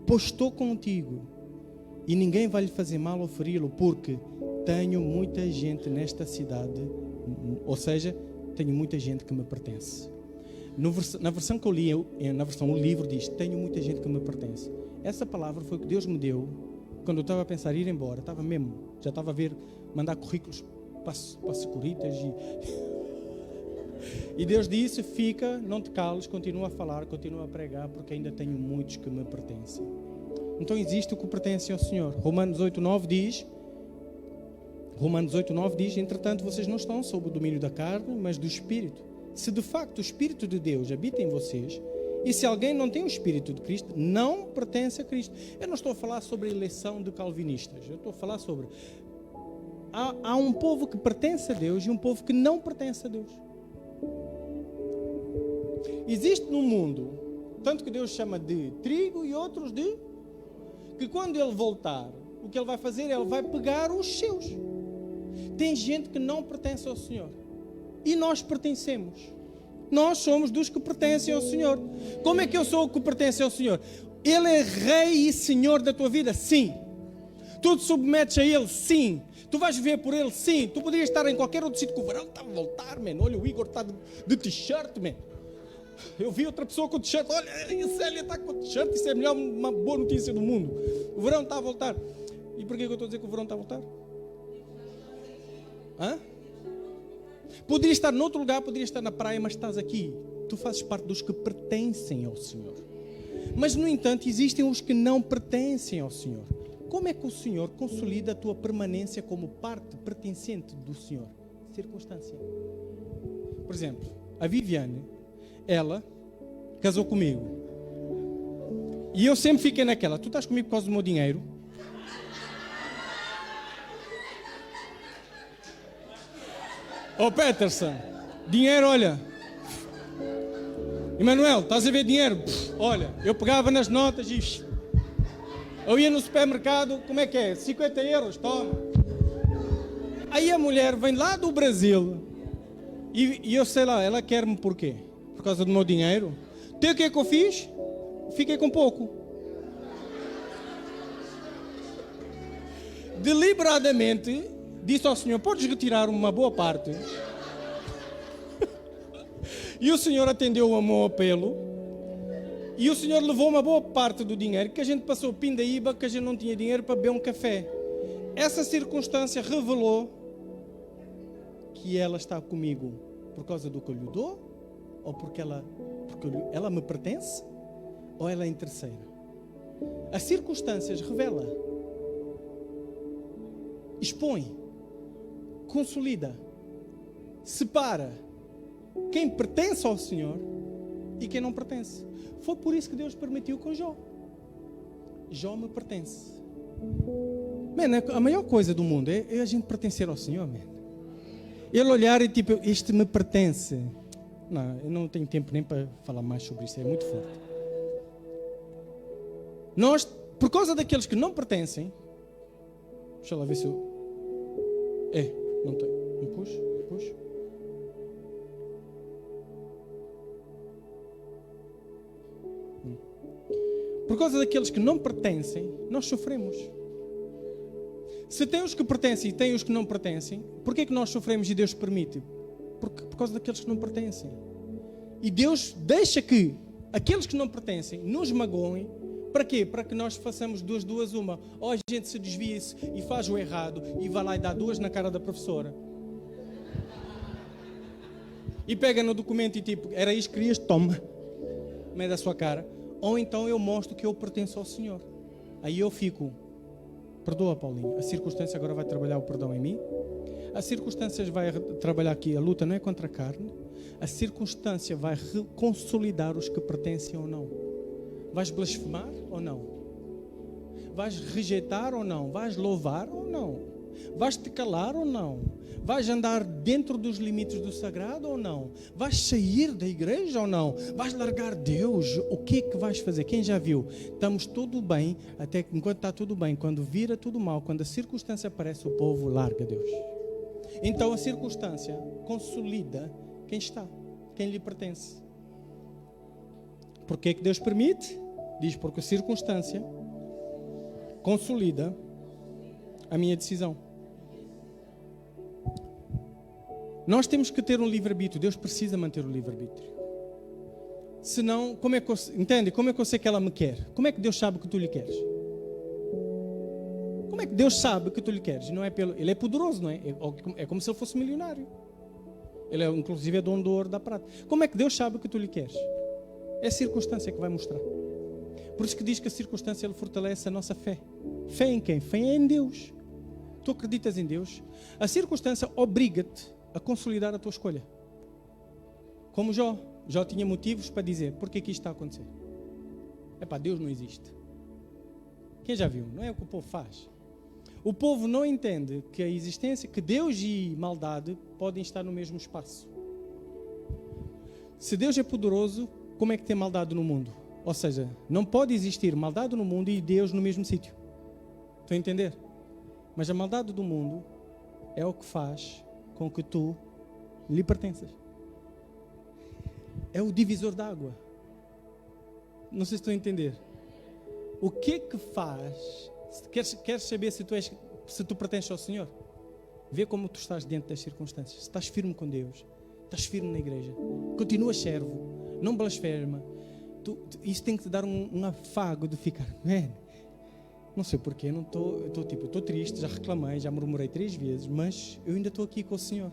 pois estou contigo e ninguém vai lhe fazer mal ou feri-lo, porque tenho muita gente nesta cidade, ou seja, tenho muita gente que me pertence. Na versão que eu li, na versão o livro diz, tenho muita gente que me pertence. Essa palavra foi o que Deus me deu quando eu estava a pensar em ir embora, já estava a ver, mandar currículos para Securitas e Deus disse, fica, não te cales, continua a falar, continua a pregar, porque ainda tenho muitos que me pertencem. Então existe o que pertence ao Senhor. Romanos 8:9 diz, entretanto vocês não estão sob o domínio da carne, mas do Espírito. Se de facto o Espírito de Deus habita em vocês, e se alguém não tem o Espírito de Cristo, não pertence a Cristo. Eu não estou a falar sobre a eleição de calvinistas, eu estou a falar sobre... Há um povo que pertence a Deus e um povo que não pertence a Deus. Existe no mundo, tanto que Deus chama de trigo e outros de... que quando Ele voltar, o que Ele vai fazer, Ele vai pegar os seus. Tem gente que não pertence ao Senhor. E nós pertencemos. Nós somos dos que pertencem ao Senhor. Como é que eu sou o que pertence ao Senhor? Ele é Rei e Senhor da tua vida? Sim. Tu te submetes a Ele? Sim. Tu vais viver por Ele? Sim. Tu poderias estar em qualquer outro sítio que o verão está a voltar, man. Olha, o Igor está de t-shirt, man. Eu vi outra pessoa com t-shirt. Olha, a Célia está com t-shirt. Isso é a melhor, uma boa notícia do mundo. O verão está a voltar. E porquê que eu estou a dizer que o verão está a voltar? Poderia estar noutro lugar, poderia estar na praia, mas estás aqui. Tu fazes parte dos que pertencem ao Senhor. Mas, no entanto, existem os que não pertencem ao Senhor. Como é que o Senhor consolida a tua permanência como parte pertencente do Senhor? Circunstância. Por exemplo, a Viviane, ela casou comigo. E eu sempre fiquei naquela, tu estás comigo por causa do meu dinheiro? Oh Peterson, dinheiro, olha. Emanuel, estás a ver dinheiro? Olha, eu pegava nas notas e... eu ia no supermercado, como é que é? 50 euros, toma. Aí a mulher vem lá do Brasil e eu sei lá, ela quer-me por quê? Por causa do meu dinheiro? Então o que é que eu fiz? Fiquei com pouco. Deliberadamente disse ao Senhor, podes retirar uma boa parte? E o Senhor atendeu ao meu apelo. E o Senhor levou uma boa parte do dinheiro, que a gente passou pindaíba, que a gente não tinha dinheiro para beber um café. Essa circunstância revelou que ela está comigo por causa do que eu lhe dou, ou porque ela me pertence, ou ela é interesseira. As circunstâncias revela, expõe, consolida, separa quem pertence ao Senhor e quem não pertence. Foi por isso que Deus permitiu com Jó. Jó me pertence. Man, a maior coisa do mundo é a gente pertencer ao Senhor, man. Ele olhar e tipo, este me pertence. Não, eu não tenho tempo nem para falar mais sobre isso, é muito forte. Nós, por causa daqueles que não pertencem, deixa lá ver se eu... não tem. Puxa. Por causa daqueles que não pertencem, nós sofremos. Se tem os que pertencem e tem os que não pertencem, por que é que nós sofremos e Deus permite? Por causa daqueles que não pertencem. E Deus deixa que aqueles que não pertencem nos magoem. Para quê? Para que nós façamos duas uma. Ou a gente se desvia-se e faz o errado e vai lá e dá duas na cara da professora. E pega no documento e tipo, era isso que querias? Toma. No meio da sua cara. Ou então eu mostro que eu pertenço ao Senhor. Aí eu fico, perdoa, Paulinho, a circunstância agora vai trabalhar o perdão em mim. A circunstância vai trabalhar aqui, a luta não é contra a carne. A circunstância vai consolidar os que pertencem ou não. Vais blasfemar ou não? Vais rejeitar ou não? Vais louvar ou não? Vais te calar ou não? Vais andar dentro dos limites do sagrado ou não? Vais sair da igreja ou não? Vais largar Deus? O que é que vais fazer? Quem já viu? Estamos tudo bem, até que enquanto está tudo bem, quando vira tudo mal, quando a circunstância aparece, o povo larga Deus. Então a circunstância consolida quem está, quem lhe pertence. Porquê que Deus permite? Diz, porque a circunstância consolida a minha decisão. Nós temos que ter um livre-arbítrio. Deus precisa manter o livre-arbítrio. Senão, como é que entende? Como é que eu sei que ela me quer? Como é que Deus sabe que tu lhe queres? Como é que Deus sabe que tu lhe queres? Não é pelo, ele é poderoso, não é? É como se ele fosse milionário. Ele é, inclusive, é dono do ouro da prata. Como é que Deus sabe que tu lhe queres? É a circunstância que vai mostrar. Por isso que diz que a circunstância ele fortalece a nossa fé. Fé em quem? Fé em Deus. Tu acreditas em Deus? A circunstância obriga-te a consolidar a tua escolha. Como Jó. Jó tinha motivos para dizer, porque que isto está a acontecer? Epá, Deus não existe. Quem já viu? Não é o que o povo faz. O povo não entende que a existência, que Deus e maldade podem estar no mesmo espaço. Se Deus é poderoso, como é que tem maldade no mundo? Ou seja, não pode existir maldade no mundo e Deus no mesmo sítio. Estão a entender? Mas a maldade do mundo é o que faz com que tu lhe pertenças. É o divisor da água. Não sei se estão a entender. O que é que faz? Queres saber se tu pertences ao Senhor? Vê como tu estás diante das circunstâncias. Se estás firme com Deus, estás firme na igreja, continuas servo, não blasfema. Isso tem que te dar um afago de ficar, não sei porquê, estou triste, já reclamei, já murmurei 3 vezes, mas eu ainda estou aqui com o Senhor.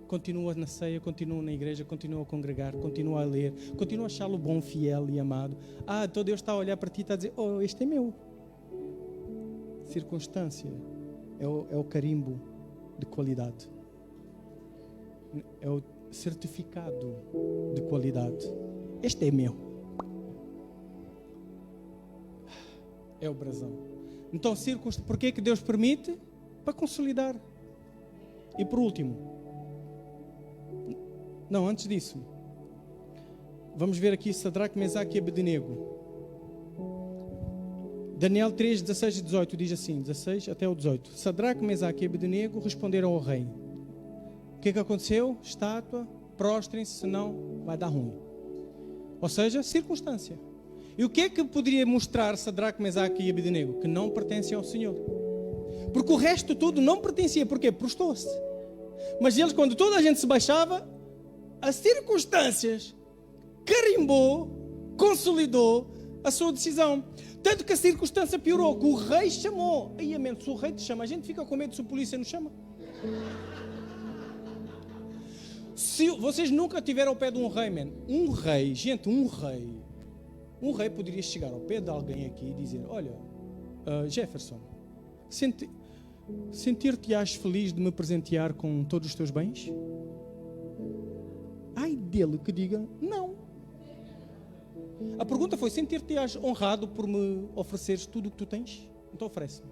Continuo na ceia, continuo na igreja, continuo a congregar, continuo a ler, continuo a achá-lo bom, fiel e amado. Então Deus está a olhar para ti e está a dizer, este é meu. Circunstância é o carimbo de qualidade. É o certificado de qualidade. Este é meu. É o brasão. Então, porquê que Deus permite? Para consolidar. E por último, antes disso, vamos ver aqui Sadraque, Mesaque e Abednego. Daniel 3, 16 e 18 diz assim, 16 até o 18. Sadraque, Mesaque e Abednego responderam ao rei. O que aconteceu? Estátua, prostrem-se, senão vai dar ruim. Ou seja, circunstância. E o que é que poderia mostrar Sadraque, Mesaque e Abednego? Que não pertencem ao Senhor. Porque o resto tudo não pertencia. Porquê? Prostou-se. Mas eles, quando toda a gente se baixava, as circunstâncias carimbou, consolidou a sua decisão. Tanto que a circunstância piorou, que o rei chamou. Se o rei te chama, a gente fica com medo se a polícia nos chama. Se vocês nunca tiveram ao pé de um rei, um rei poderia chegar ao pé de alguém aqui e dizer, olha, Jefferson, sentir-te-ás feliz de me presentear com todos os teus bens? Ai dele que diga, não. A pergunta foi, sentir-te-ás honrado por me ofereceres tudo o que tu tens? Então oferece-me.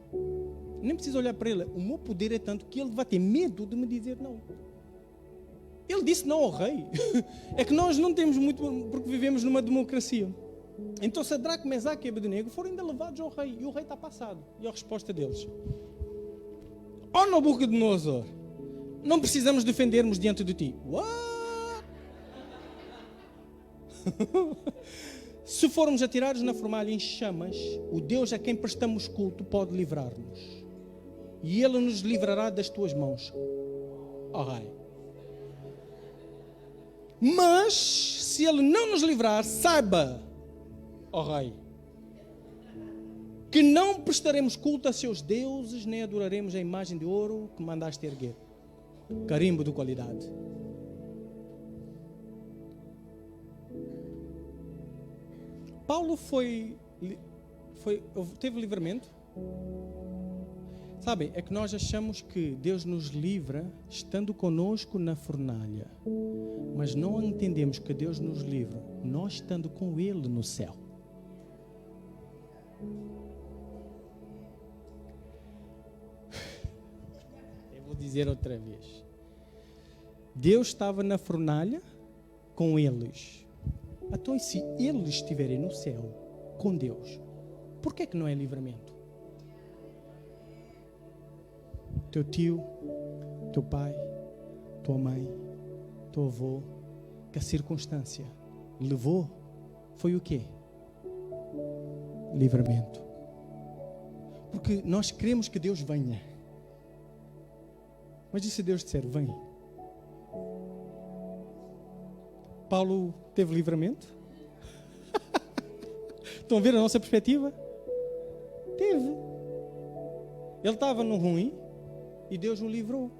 Nem preciso olhar para ele, o meu poder é tanto que ele vai ter medo de me dizer não. Ele disse não ao rei. É que nós não temos muito, porque vivemos numa democracia. Então Sadraque, Mesaque e Abednego foram ainda levados ao rei. E o rei está passado. E a resposta deles: ó Nabucodonosor, não precisamos defendermos diante de ti. What? Se formos atirados na fornalha em chamas, o Deus a quem prestamos culto pode livrar-nos. E Ele nos livrará das tuas mãos. Ó rei. Mas, se Ele não nos livrar, saiba, ó Rei, que não prestaremos culto a seus deuses, nem adoraremos a imagem de ouro que mandaste erguer. Carimbo de qualidade. Paulo teve livramento. Sabem, é que nós achamos que Deus nos livra estando conosco na fornalha. Mas não entendemos que Deus nos livra nós estando com Ele no céu. Eu vou dizer outra vez. Deus estava na fornalha com eles. Então, e se eles estiverem no céu com Deus, por que não é livramento? Teu tio, teu pai, tua mãe, teu avô, que a circunstância levou, foi o quê? Livramento. Porque nós queremos que Deus venha. Mas e se Deus disser, vem? Paulo teve livramento? Estão a ver a nossa perspectiva? Teve. Ele estava no ruim e Deus o livrou.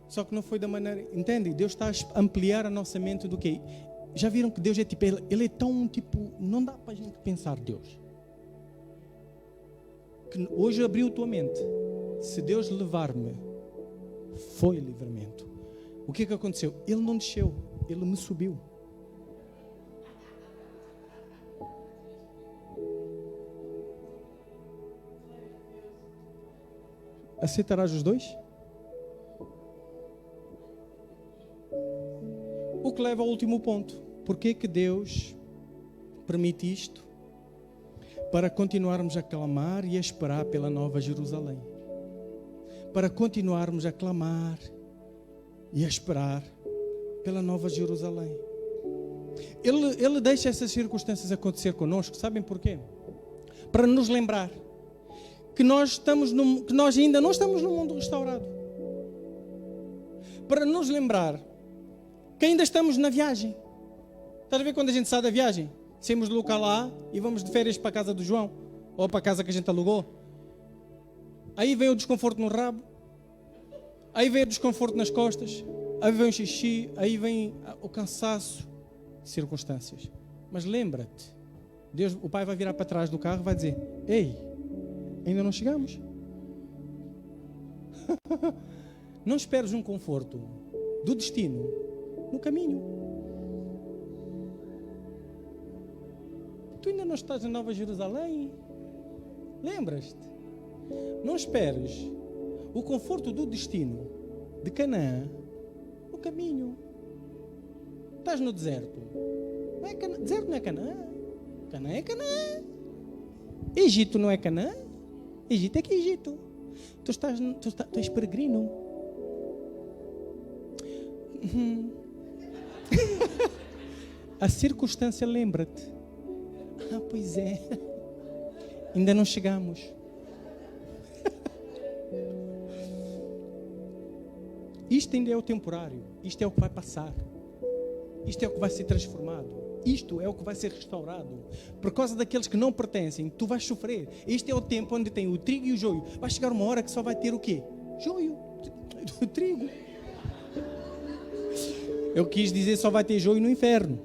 Só que não foi da maneira... Entende? Deus está a ampliar a nossa mente do que... Já viram que Deus é tipo... Ele é tão tipo... Não dá para a gente pensar Deus. Que hoje abriu a tua mente. Se Deus levar-me, foi livramento. O que é que aconteceu? Ele não desceu. Ele me subiu. Aceitarás os dois? O que leva ao último ponto. Porquê que Deus permite isto? Para continuarmos a clamar e a esperar pela Nova Jerusalém. Para continuarmos a clamar e a esperar pela Nova Jerusalém. Ele deixa essas circunstâncias acontecer conosco. Sabem porquê? Para nos lembrar que nós ainda não estamos num mundo restaurado. Para nos lembrar que ainda estamos na viagem. Estás a ver quando a gente sai da viagem? Saímos do local lá e vamos de férias para a casa do João ou para a casa que a gente alugou. Aí vem o desconforto no rabo. Aí vem o desconforto nas costas. Aí vem o xixi. Aí vem o cansaço. Circunstâncias. Mas lembra-te, Deus, o Pai vai virar para trás do carro e vai dizer: ei, ainda não chegamos. Não esperes um conforto do destino no caminho. Tu ainda não estás na Nova Jerusalém. Lembras-te? Não esperes o conforto do destino de Canaã no caminho. Estás no deserto. Não é Canaã. Deserto não é Canaã. Canaã é Canaã. Egito não é Canaã. Egito é que é Egito. Tu és peregrino. A circunstância lembra-te. Ah, pois é. Ainda não chegamos. Isto ainda é o temporário. Isto é o que vai passar. Isto é o que vai ser transformado. Isto é o que vai ser restaurado. Por causa daqueles que não pertencem, tu vais sofrer. Este é o tempo onde tem o trigo e o joio. Vai chegar uma hora que só vai ter o quê? Joio. O trigo. Eu quis dizer só vai ter joio no inferno.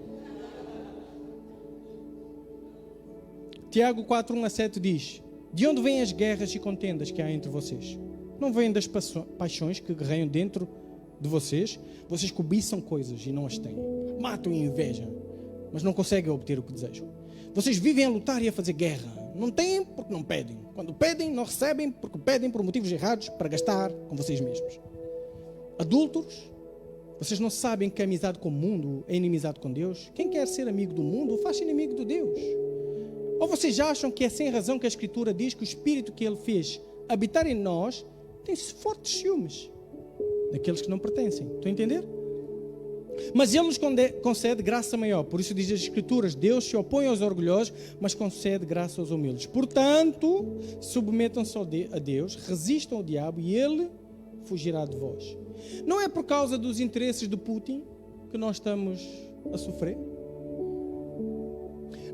Tiago 4:1-7 diz: de onde vêm as guerras e contendas que há entre vocês? Não vêm das paixões que guerreiam dentro de vocês? Vocês cobiçam coisas e não as têm. Matam e invejam, mas não conseguem obter o que desejam. Vocês vivem a lutar e a fazer guerra. Não têm porque não pedem. Quando pedem, não recebem porque pedem por motivos errados para gastar com vocês mesmos. Adúlteros, vocês não sabem que a amizade com o mundo é inimizade com Deus? Quem quer ser amigo do mundo faz-se inimigo de Deus. Ou vocês acham que é sem razão que a Escritura diz que o Espírito que Ele fez habitar em nós tem fortes ciúmes daqueles que não pertencem? Estão a entender? Mas Ele nos concede graça maior. Por isso diz as Escrituras: Deus se opõe aos orgulhosos, mas concede graça aos humildes. Portanto, submetam-se a Deus, resistam ao diabo e Ele fugirá de vós. Não é por causa dos interesses de Putin que nós estamos a sofrer?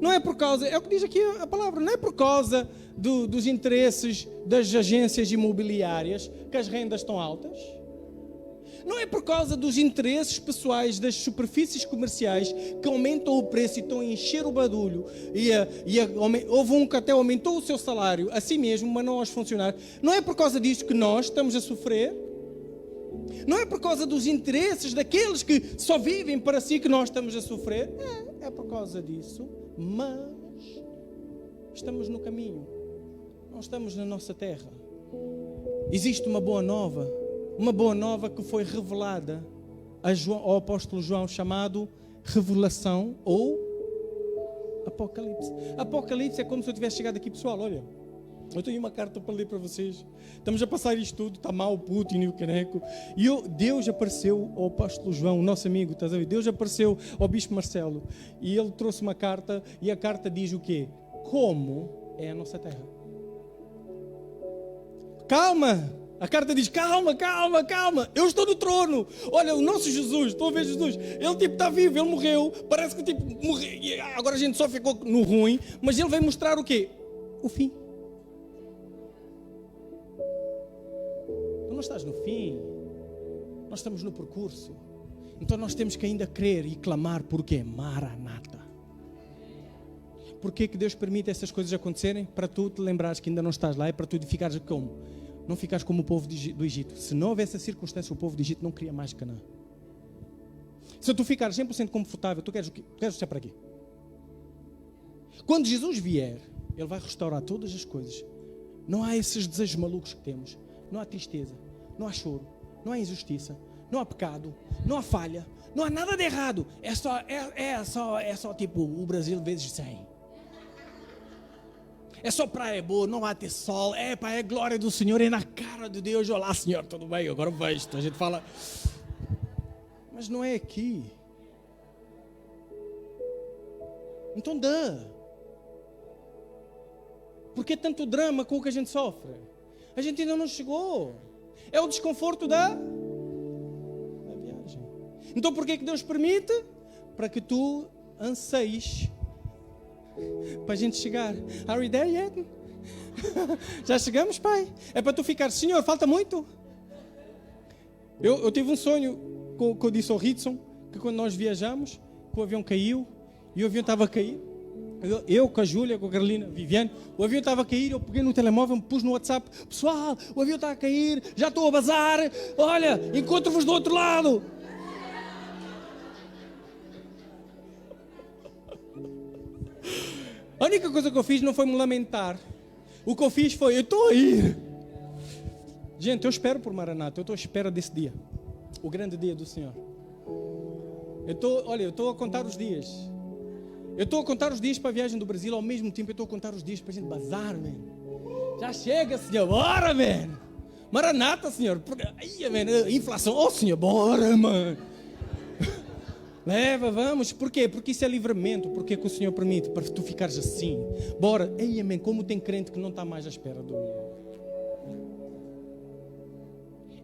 Não é por causa, é o que diz aqui a palavra, não é por causa dos interesses das agências imobiliárias que as rendas estão altas. Não é por causa dos interesses pessoais das superfícies comerciais que aumentam o preço e estão a encher o badulho. Houve um que até aumentou o seu salário a si mesmo, mas não aos funcionários. Não é por causa disso que nós estamos a sofrer. Não é por causa dos interesses daqueles que só vivem para si que nós estamos a sofrer. É por causa disso. Mas estamos no caminho. Não estamos na nossa terra. Existe uma boa nova. Uma boa nova que foi revelada ao apóstolo João, chamado Revelação ou Apocalipse. Apocalipse é como se eu tivesse chegado aqui, pessoal, olha, eu tenho uma carta para ler para vocês. Estamos a passar isto tudo, está mal o Putin e o caneco. E Deus apareceu ao apóstolo João, o nosso amigo, estás a ver? Deus apareceu ao bispo Marcelo e ele trouxe uma carta e a carta diz o quê? Como é a nossa terra. Calma! A carta diz, calma, eu estou no trono. Olha, o nosso Jesus, estão a ver Jesus? Ele tipo está vivo, ele morreu, parece que tipo morreu. Agora a gente só ficou no ruim, mas ele vem mostrar o quê? O fim. Tu não estás no fim, nós estamos no percurso. Então nós temos que ainda crer e clamar, porque Maranata. Porquê que Deus permite essas coisas acontecerem? Para tu te lembrares que ainda não estás lá, é para tu ficares como? Não ficares como o povo do Egito. Se não houvesse essa circunstância, o povo do Egito não queria mais Canaã. Se tu ficares 100% confortável, tu queres o quê? Queres estar para quê? Quando Jesus vier, Ele vai restaurar todas as coisas. Não há esses desejos malucos que temos. Não há tristeza, não há choro, não há injustiça, não há pecado, não há falha, não há nada de errado. É só tipo o Brasil vezes 100. É só praia boa, não vai ter sol. É glória do Senhor, é na cara de Deus. Olá, Senhor, tudo bem? Agora vejo. A gente fala, mas não é aqui. Então dá. Por que tanto drama com o que a gente sofre? A gente ainda não chegou. É o desconforto da viagem. Então por que Deus permite? Para que tu anseies para a gente chegar. Are we there yet? Já chegamos, pai? É para tu ficar, Senhor, falta muito. Eu tive um sonho que eu disse ao Ritson, que quando nós viajamos, que o avião caiu, e o avião estava a cair. Eu com a Júlia, com a Carolina, Viviane, o avião estava a cair, eu peguei no telemóvel, me pus no WhatsApp, pessoal, o avião está a cair, já estou a bazar, olha, encontro-vos do outro lado. A única coisa que eu fiz não foi me lamentar. O que eu fiz foi, eu estou a ir. Gente, eu espero por Maranata, eu estou à espera desse dia. O grande dia do Senhor. Eu estou a contar os dias. Eu estou a contar os dias para a viagem do Brasil, ao mesmo tempo eu estou a contar os dias para a gente bazar, man. Já chega, Senhor, bora, man. Maranata, Senhor. Ai, man, inflação, oh, Senhor, bora, man. Leva, vamos. Por quê? Porque isso é livramento. Porque que o Senhor permite para tu ficares assim. Bora. Ei, amém. Como tem crente que não está mais à espera do...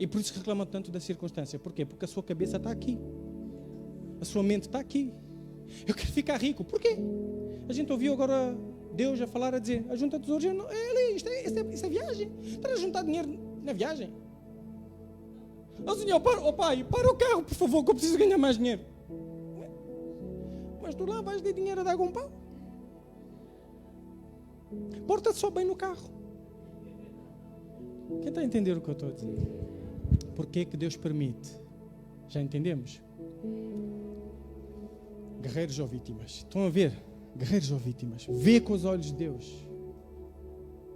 E por isso reclama tanto da circunstância. Por quê? Porque a sua cabeça está aqui. A sua mente está aqui. Eu quero ficar rico. Por quê? A gente ouviu agora Deus a falar, a dizer, a junta tesouros, isto é viagem. Estás a juntar dinheiro na viagem. Oh, Senhor, pai, para o carro, por favor, que eu preciso ganhar mais dinheiro. Mas tu lá vais de dinheiro a dar com pau. Porta-te só bem no carro. Quem está a entender o que eu estou a dizer? Porquê que Deus permite? Já entendemos? Guerreiros ou vítimas? Estão a ver? Guerreiros ou vítimas? Vê com os olhos de Deus.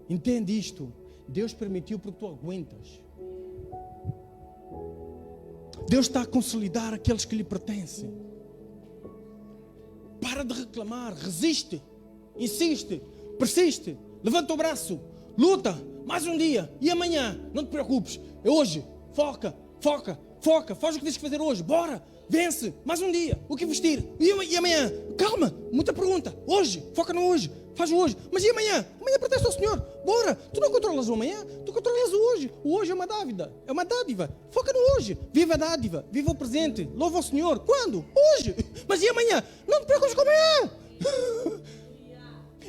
Entende isto? Deus permitiu porque tu aguentas. Deus está a consolidar aqueles que lhe pertencem. Para de reclamar, resiste, insiste, persiste, levanta o braço, luta, mais um dia, e amanhã, não te preocupes, é hoje, foca, faz o que tens que fazer hoje, bora, vence, mais um dia, o que vestir, e amanhã, calma, muita pergunta, hoje, foca no hoje, Faz o hoje. Mas e amanhã? Amanhã pertence ao Senhor. Bora. Tu não controlas o amanhã, tu controlas o hoje. O hoje é uma dádiva. É uma dádiva. Foca no hoje. Viva a dádiva. Viva o presente. Louva o Senhor. Quando? Hoje. Mas e amanhã? Não te preocupes com amanhã.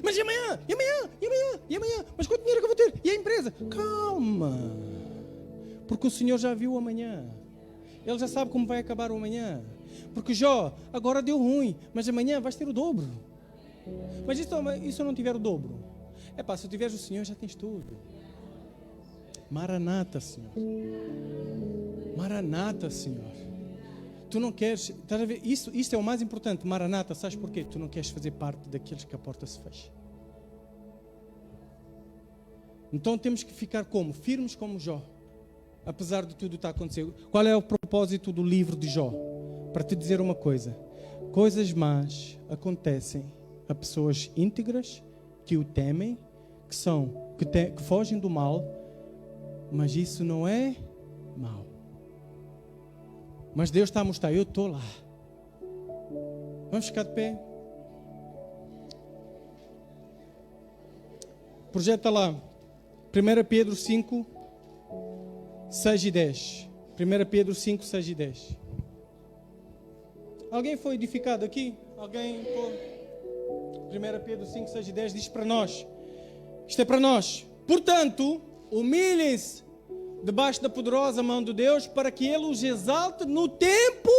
Mas e amanhã? E amanhã? E amanhã? E amanhã? Mas quanto dinheiro que eu vou ter? E a empresa? Calma. Porque o Senhor já viu o amanhã. Ele já sabe como vai acabar o amanhã. Porque Jó, agora deu ruim, mas amanhã vais ter o dobro. Mas e se eu não tiver o dobro? Se eu tiveres o Senhor, já tens tudo. Maranata, Senhor. Maranata, Senhor. Tu não queres, estás a ver? Isto é o mais importante. Maranata, sabes porquê? Tu não queres fazer parte daqueles que a porta se fecha. Então temos que ficar como? Firmes como Jó. Apesar de tudo estar acontecendo. Qual é o propósito do livro de Jó? Para te dizer uma coisa. Coisas más acontecem a pessoas íntegras que o temem, que fogem do mal, mas isso não é mal. Mas Deus está a mostrar, eu estou lá. Vamos ficar de pé. Projeta lá 1 Pedro 5, 6 e 10. 1 Pedro 5, 6 e 10. Alguém foi edificado aqui? Alguém foi? 1 Pedro 5, 6 e 10 diz para nós. Isto é para nós. Portanto, humilhem-se debaixo da poderosa mão de Deus para que Ele os exalte no tempo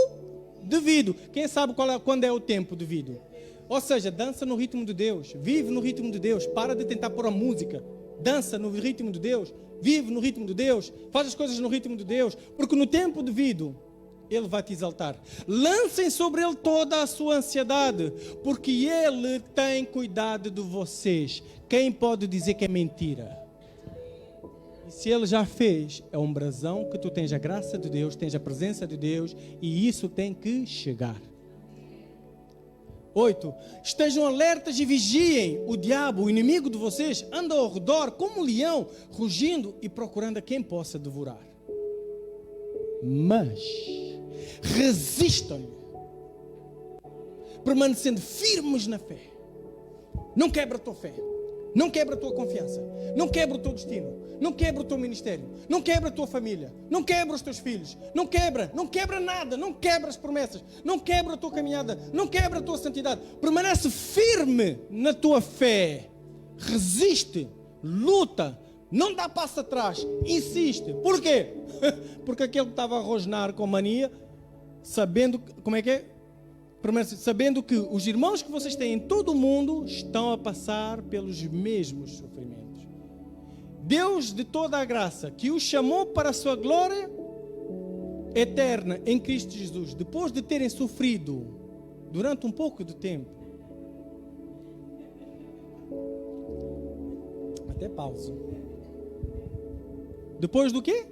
devido. Quem sabe quando é o tempo devido? Ou seja, dança no ritmo de Deus. Vive no ritmo de Deus. Para de tentar pôr a música. Dança no ritmo de Deus. Vive no ritmo de Deus. Faz as coisas no ritmo de Deus. Porque no tempo devido, Ele vai te exaltar. Lancem sobre Ele toda a sua ansiedade, porque Ele tem cuidado de vocês. Quem pode dizer que é mentira? E se Ele já fez, é um brasão que tu tens a graça de Deus, tens a presença de Deus, e isso tem que chegar. 8. Estejam alertas e vigiem. O diabo, o inimigo de vocês, anda ao redor como um leão, rugindo e procurando a quem possa devorar. Mas resistam-lhe, permanecendo firmes na fé. Não quebra a tua fé, não quebra a tua confiança, não quebra o teu destino, não quebra o teu ministério, não quebra a tua família, não quebra os teus filhos, não quebra nada, não quebra as promessas, não quebra a tua caminhada, não quebra a tua santidade. Permanece firme na tua fé, resiste, luta, não dá passo atrás, insiste. Por quê? Porque aquele que estava a rosnar com mania, sabendo, como é que é? Sabendo que os irmãos que vocês têm em todo o mundo estão a passar pelos mesmos sofrimentos. Deus de toda a graça, que os chamou para a sua glória eterna em Cristo Jesus, depois de terem sofrido durante um pouco de tempo, até pausa. Depois do quê?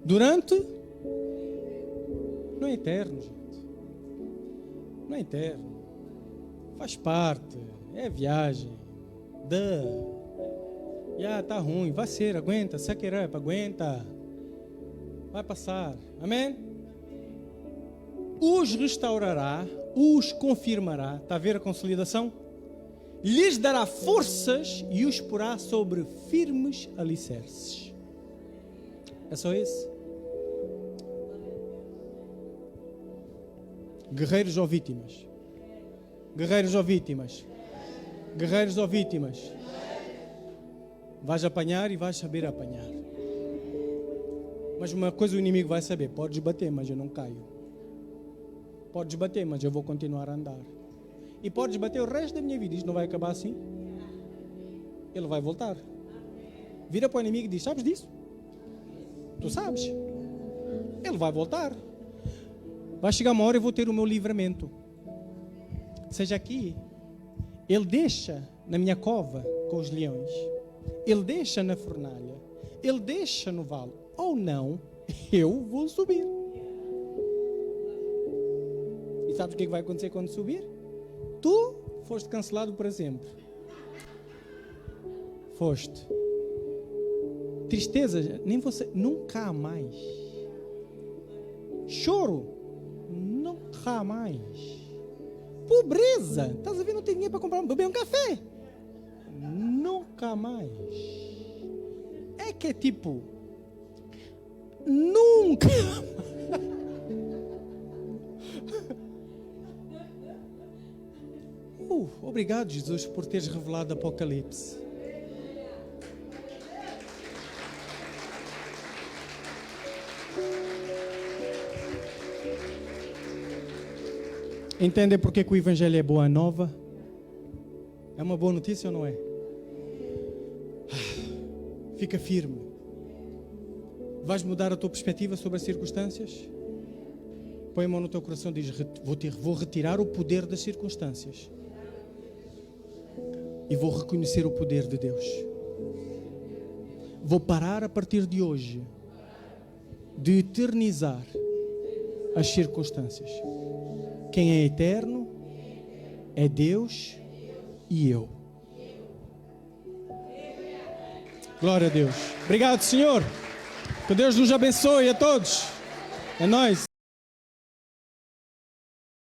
Durante? Não é eterno, gente. Não é eterno. Faz parte. É viagem. Tá ruim. Vai ser. Aguenta. Saquerapa. Aguenta. Vai passar. Amém? Os restaurará. Os confirmará. Está a ver a consolidação? Lhes dará forças e os porá sobre firmes alicerces. É só isso? Guerreiros ou vítimas? Guerreiros ou vítimas? Guerreiros ou vítimas? Vais apanhar e vais saber apanhar. Mas uma coisa o inimigo vai saber: podes bater, mas eu não caio. Podes bater, mas eu vou continuar a andar. E podes bater o resto da minha vida. Isto não vai acabar assim. Ele vai voltar. Vira para o inimigo e diz: sabes disso? Tu sabes. Ele vai voltar. Vai chegar uma hora e eu vou ter o meu livramento. Seja aqui. Ele deixa na minha cova com os leões. Ele deixa na fornalha. Ele deixa no vale. Ou não, eu vou subir. E sabes o que vai acontecer quando subir? Tu foste cancelado para sempre. Foste. Tristeza, nem você, nunca há mais. Choro, nunca há mais. pobreza. Estás a ver, não tem dinheiro para comprar, beber um café. Nunca mais. É que é tipo, nunca. Obrigado, Jesus, por teres revelado Apocalipse. Entendem porque que o Evangelho é boa nova? É uma boa notícia ou não é? Fica firme. Vais mudar a tua perspectiva sobre as circunstâncias? Põe a mão no teu coração e diz: vou retirar o poder das circunstâncias e vou reconhecer o poder de Deus. Vou parar a partir de hoje de eternizar as circunstâncias. Quem é eterno é Deus e eu. Glória a Deus. Obrigado, Senhor. Que Deus nos abençoe a todos. É nóis.